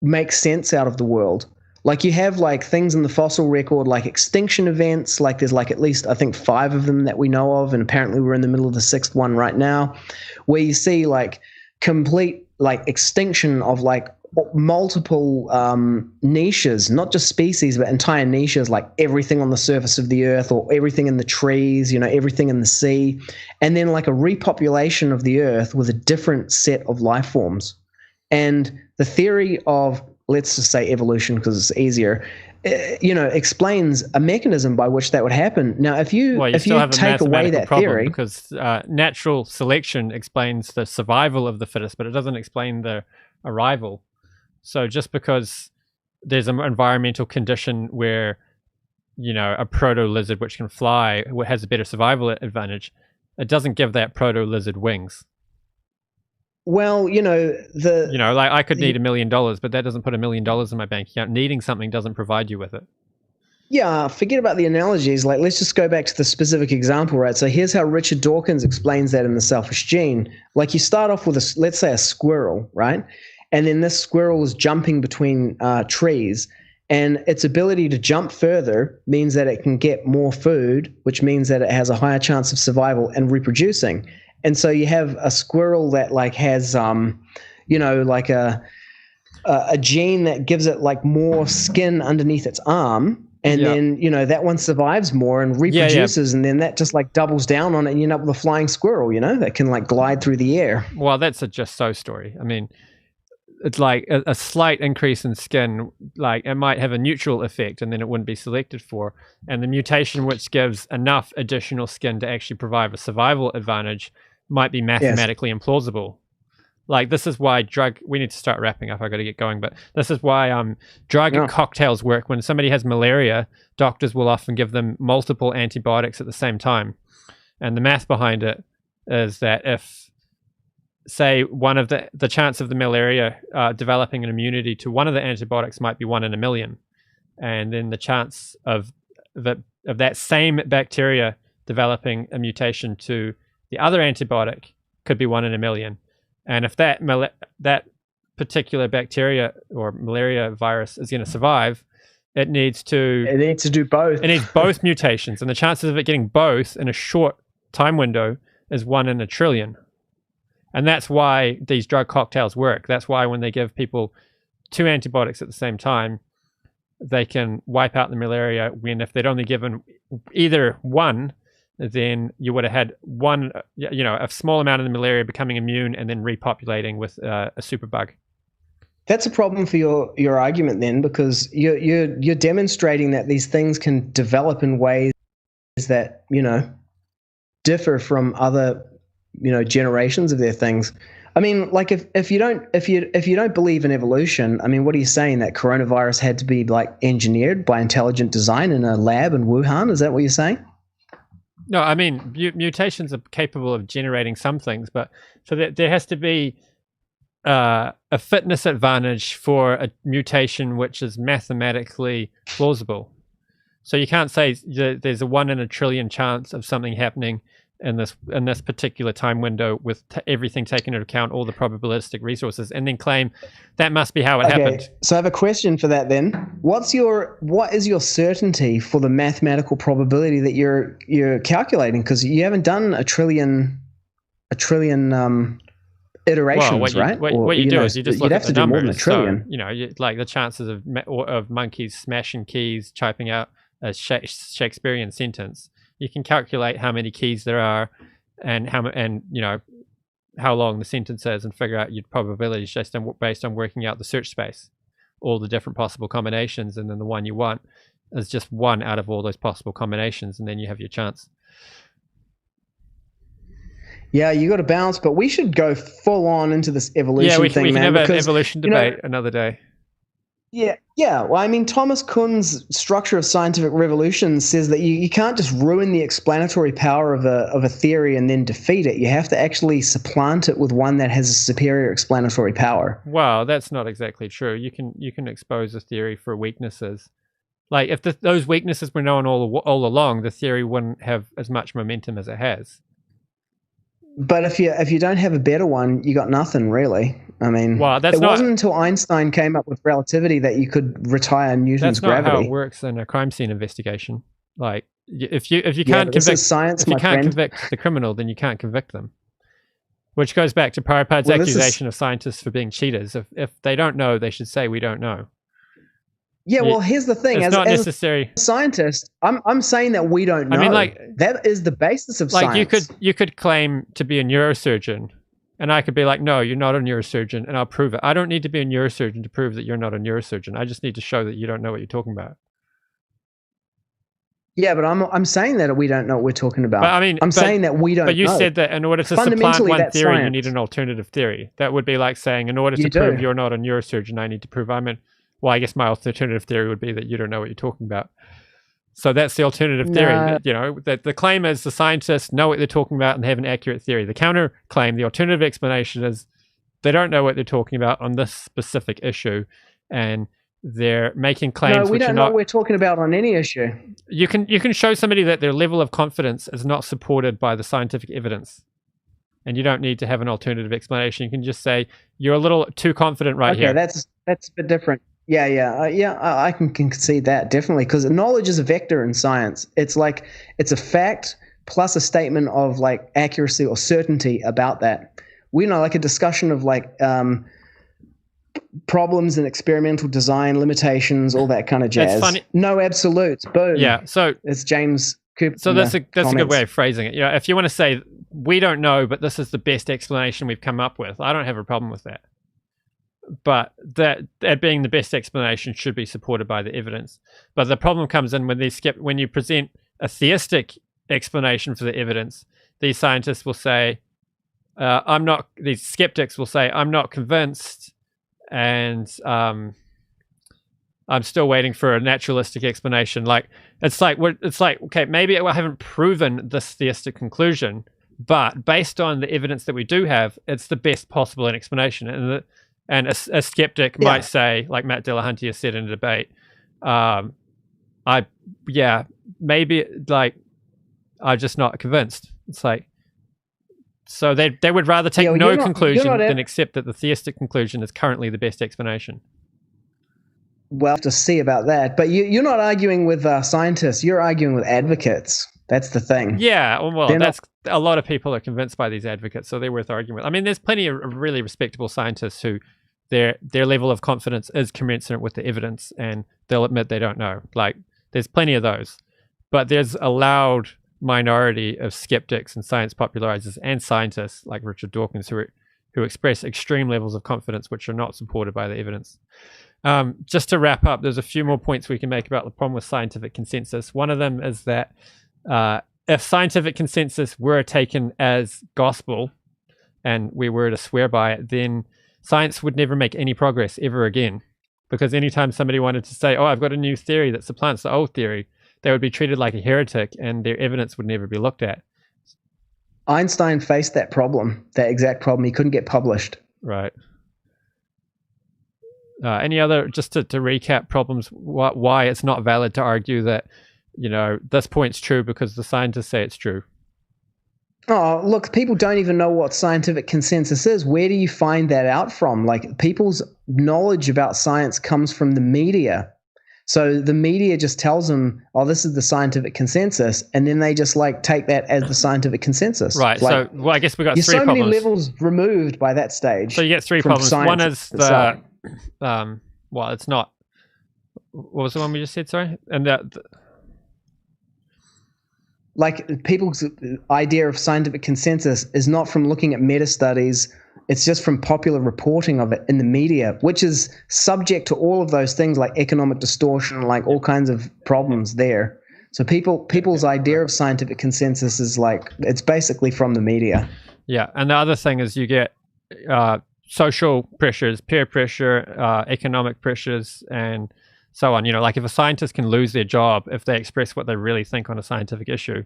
makes sense out of the world. Like you have like things in the fossil record, like extinction events, like there's like at least I think 5 of them that we know of, and apparently we're in the middle of the 6th one right now, where you see like complete like extinction of like multiple niches, not just species, but entire niches, like everything on the surface of the earth or everything in the trees, everything in the sea, and then like a repopulation of the earth with a different set of life forms. And the theory of, let's just say evolution because it's easier, explains a mechanism by which that would happen. Now, if you take away that theory,
because natural selection explains the survival of the fittest, but it doesn't explain the arrival. So just because there's an environmental condition where, a proto-lizard which can fly has a better survival advantage, it doesn't give that proto-lizard wings.
Well,
like I could need $1 million, but that doesn't put $1 million in my bank account. Needing something doesn't provide you with it.
Yeah, forget about the analogies. Like, let's just go back to the specific example, right? So here's how Richard Dawkins explains that in The Selfish Gene. Like, you start off with let's say a squirrel, right? And then this squirrel is jumping between trees, and its ability to jump further means that it can get more food, which means that it has a higher chance of survival and reproducing. And so you have a squirrel that like has, like a gene that gives it like more skin underneath its arm. And then, that one survives more and reproduces. And then that just like doubles down on it and you end up with a flying squirrel, that can like glide through the air.
Well, that's a just so story. I mean, it's like a slight increase in skin, like it might have a neutral effect and then it wouldn't be selected for. And the mutation which gives enough additional skin to actually provide a survival advantage might be mathematically implausible. Like this is why we need to start wrapping up. I got to get going, but this is why drug cocktails work. When somebody has malaria, doctors will often give them multiple antibiotics at the same time. And the math behind it is that if, say, one of the chance of the malaria developing an immunity to one of the antibiotics might be 1 in a million, and then the chance of that same bacteria developing a mutation to the other antibiotic could be 1 in a million. And if that particular bacteria or malaria virus is going to survive, it needs to do both. It needs both mutations, and the chances of it getting both in a short time window is 1 in a trillion. And that's why these drug cocktails work. That's why when they give people 2 antibiotics at the same time, they can wipe out the malaria, when if they'd only given either one, then you would have had one, a small amount of the malaria becoming immune and then repopulating with a superbug.
That's a problem for your argument then, because you're demonstrating that these things can develop in ways that, differ from other, generations of their things. I mean, like if you don't believe in evolution, I mean, what are you saying, that coronavirus had to be like engineered by intelligent design in a lab in Wuhan? Is that what you're saying?
No, I mean, mutations are capable of generating some things, but so there has to be a fitness advantage for a mutation which is mathematically plausible. So you can't say there's a 1 in a trillion chance of something happening in this particular time window with everything taken into account, all the probabilistic resources, and then claim that must be how it happened.
So I have a question for that then. What is your certainty for the mathematical probability that you're calculating? Because you haven't done a trillion iterations, right?
What you do is you just look at the numbers.
More than a trillion.
So, like the chances of monkeys smashing keys, typing out a Shakespearean sentence. You can calculate how many keys there are and how long the sentence is, and figure out your probabilities just based on working out the search space, all the different possible combinations, and then the one you want is just one out of all those possible combinations, and then you have your chance.
Yeah, you got to balance, but we should go full on into this evolution thing,
we can
man.
Have an evolution debate another day.
Yeah. Well, I mean, Thomas Kuhn's Structure of Scientific Revolution says that you can't just ruin the explanatory power of a theory and then defeat it. You have to actually supplant it with one that has a superior explanatory power.
Well, that's not exactly true. You can expose a theory for weaknesses Like if those weaknesses were known all along, the theory wouldn't have as much momentum as it has.
But if you don't have a better one, you got nothing really. I mean,
well,
it wasn't until Einstein came up with relativity that you could retire Newton's gravity.
That's not how it works in a crime scene investigation. Like if you can't convict the criminal, then you can't convict them. Which goes back to Parapad's accusation of scientists for being cheaters. If they don't know, they should say we don't know.
Yeah, well, here's the thing.
It's not necessary.
As a scientist, I'm saying that we don't know. I mean, like that is the basis of science.
Like you could claim to be a neurosurgeon, and I could be like, no, you're not a neurosurgeon, and I'll prove it. I don't need to be a neurosurgeon to prove that you're not a neurosurgeon. I just need to show that you don't know what you're talking about.
Yeah, but I'm saying that we don't know what we're talking about.
But, I mean,
I'm saying that we don't know.
But you said that in order to supplant one theory, you need an alternative theory. That would be like saying, in order to prove you're not a neurosurgeon, I need to prove I'm in. Well, I guess my alternative theory would be that you don't know what you're talking about. So that's the alternative theory. You know, that the claim is the scientists know what they're talking about and have an accurate theory. The counterclaim, the alternative explanation is they don't know what they're talking about on this specific issue, and they're making claims.
No, we don't know what we're talking about on any issue.
You can show somebody that their level of confidence is not supported by the scientific evidence, and you don't need to have an alternative explanation. You can just say you're a little too confident here.
Okay, that's a bit different. I can concede that definitely, because knowledge is a vector in science. It's like it's a fact plus a statement of like accuracy or certainty about that. We know, like a discussion of like problems in experimental design, limitations, all that kind of jazz.
It's funny.
No absolutes. Boom.
Yeah. So
it's James Cooper.
So that's a good way of phrasing it. You know, if you want to say we don't know, but this is the best explanation we've come up with, I don't have a problem with that. But that being the best explanation should be supported by the evidence. But the problem comes in when you present a theistic explanation for the evidence. These scientists will say, these skeptics will say, I'm not convinced, and I'm still waiting for a naturalistic explanation. Like it's like okay, maybe I haven't proven this theistic conclusion, but based on the evidence that we do have, it's the best possible explanation. And a skeptic might say, like Matt Dillahunty has said in a debate, maybe like I'm just not convinced. It's like, so they would rather take no conclusion than accept that the theistic conclusion is currently the best explanation.
Well, to see about that, but you're not arguing with scientists. You're arguing with advocates. That's the thing.
Yeah, well, a lot of people are convinced by these advocates, so they're worth arguing with. I mean, there's plenty of really respectable scientists who their level of confidence is commensurate with the evidence, and they'll admit they don't know. Like, there's plenty of those, but there's a loud minority of skeptics and science popularizers and scientists like Richard Dawkins who express extreme levels of confidence which are not supported by the evidence. Just to wrap up, there's a few more points we can make about the problem with scientific consensus. One of them is that if scientific consensus were taken as gospel and we were to swear by it, then science would never make any progress ever again. Because anytime somebody wanted to say, oh, I've got a new theory that supplants the old theory, they would be treated like a heretic and their evidence would never be looked at.
Einstein faced that exact problem. He couldn't get published.
Right. Any other, just to recap problems, why it's not valid to argue that, you know, this point's true because the scientists say it's true?
Oh, look, people don't even know what scientific consensus is. Where do you find that out from? Like, people's knowledge about science comes from the media. So the media just tells them, oh, this is the scientific consensus, and then they just like take that as the scientific consensus.
Right.
Like,
so, well, I guess we got three
so
problems.
Many levels removed by that stage.
So you get three problems. One is the, well, it's not. What was the one we just said? Sorry, and
like people's idea of scientific consensus is not from looking at meta studies. It's just from popular reporting of it in the media, which is subject to all of those things like economic distortion, like all kinds of problems there. So people's idea of scientific consensus is like, it's basically from the media.
Yeah. And the other thing is you get social pressures, peer pressure, economic pressures, and so on. You know, like if a scientist can lose their job if they express what they really think on a scientific issue,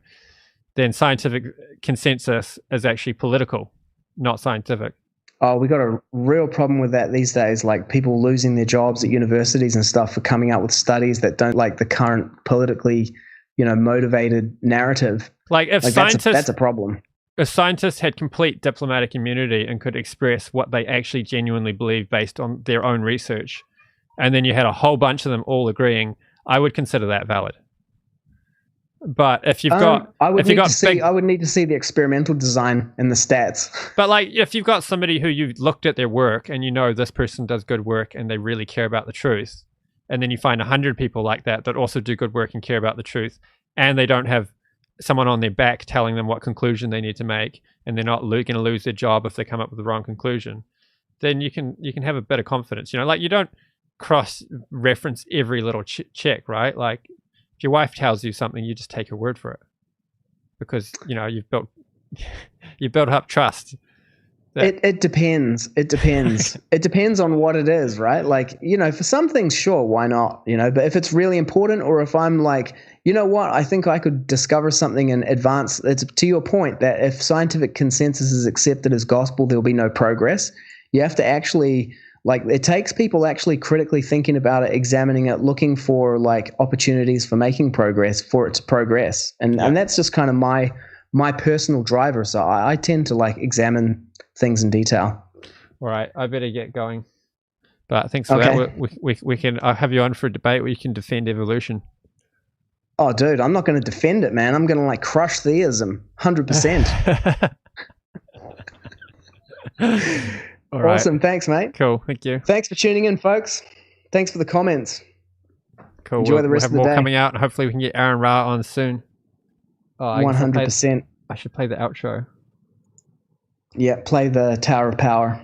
then scientific consensus is actually political, not scientific.
Oh, we got a real problem with that these days. Like people losing their jobs at universities and stuff for coming out with studies that don't like the current politically, motivated narrative.
Like if
that's a problem.
If scientists had complete diplomatic immunity and could express what they actually genuinely believe based on their own research, and then you had a whole bunch of them all agreeing, I would consider that valid. But if you've got,
I would need to see the experimental design and the stats.
But like, if you've got somebody who you've looked at their work and this person does good work and they really care about the truth, and then you find 100 people like that also do good work and care about the truth, and they don't have someone on their back telling them what conclusion they need to make, and they're not going to lose their job if they come up with the wrong conclusion, then you can have a bit of confidence. Like you don't cross-reference every little check, right? Like if your wife tells you something, you just take her word for it because you've built up trust.
It depends. It depends on what it is, right? Like, for some things, sure, why not? But if it's really important, or if I'm like, you know what, I think I could discover something in advance. It's to your point that if scientific consensus is accepted as gospel, there'll be no progress. You have to actually, like, it takes people actually critically thinking about it, examining it, looking for like opportunities for making progress, for it to progress. And that's just kind of my personal driver. So I tend to like examine things in detail.
All right, I better get going. But thanks for that. We can I'll have you on for a debate where you can defend evolution.
Oh, dude, I'm not going to defend it, man. I'm going to like crush theism, 100%.
All right.
Awesome, thanks, mate.
Cool, thank you.
Thanks for tuning in, folks. Thanks for the comments.
Cool.
Enjoy the rest of the day.
We'll have more coming out, and hopefully we can get Aron Ra on soon.
100%.
I should play the outro.
Yeah, play the Tower of Power.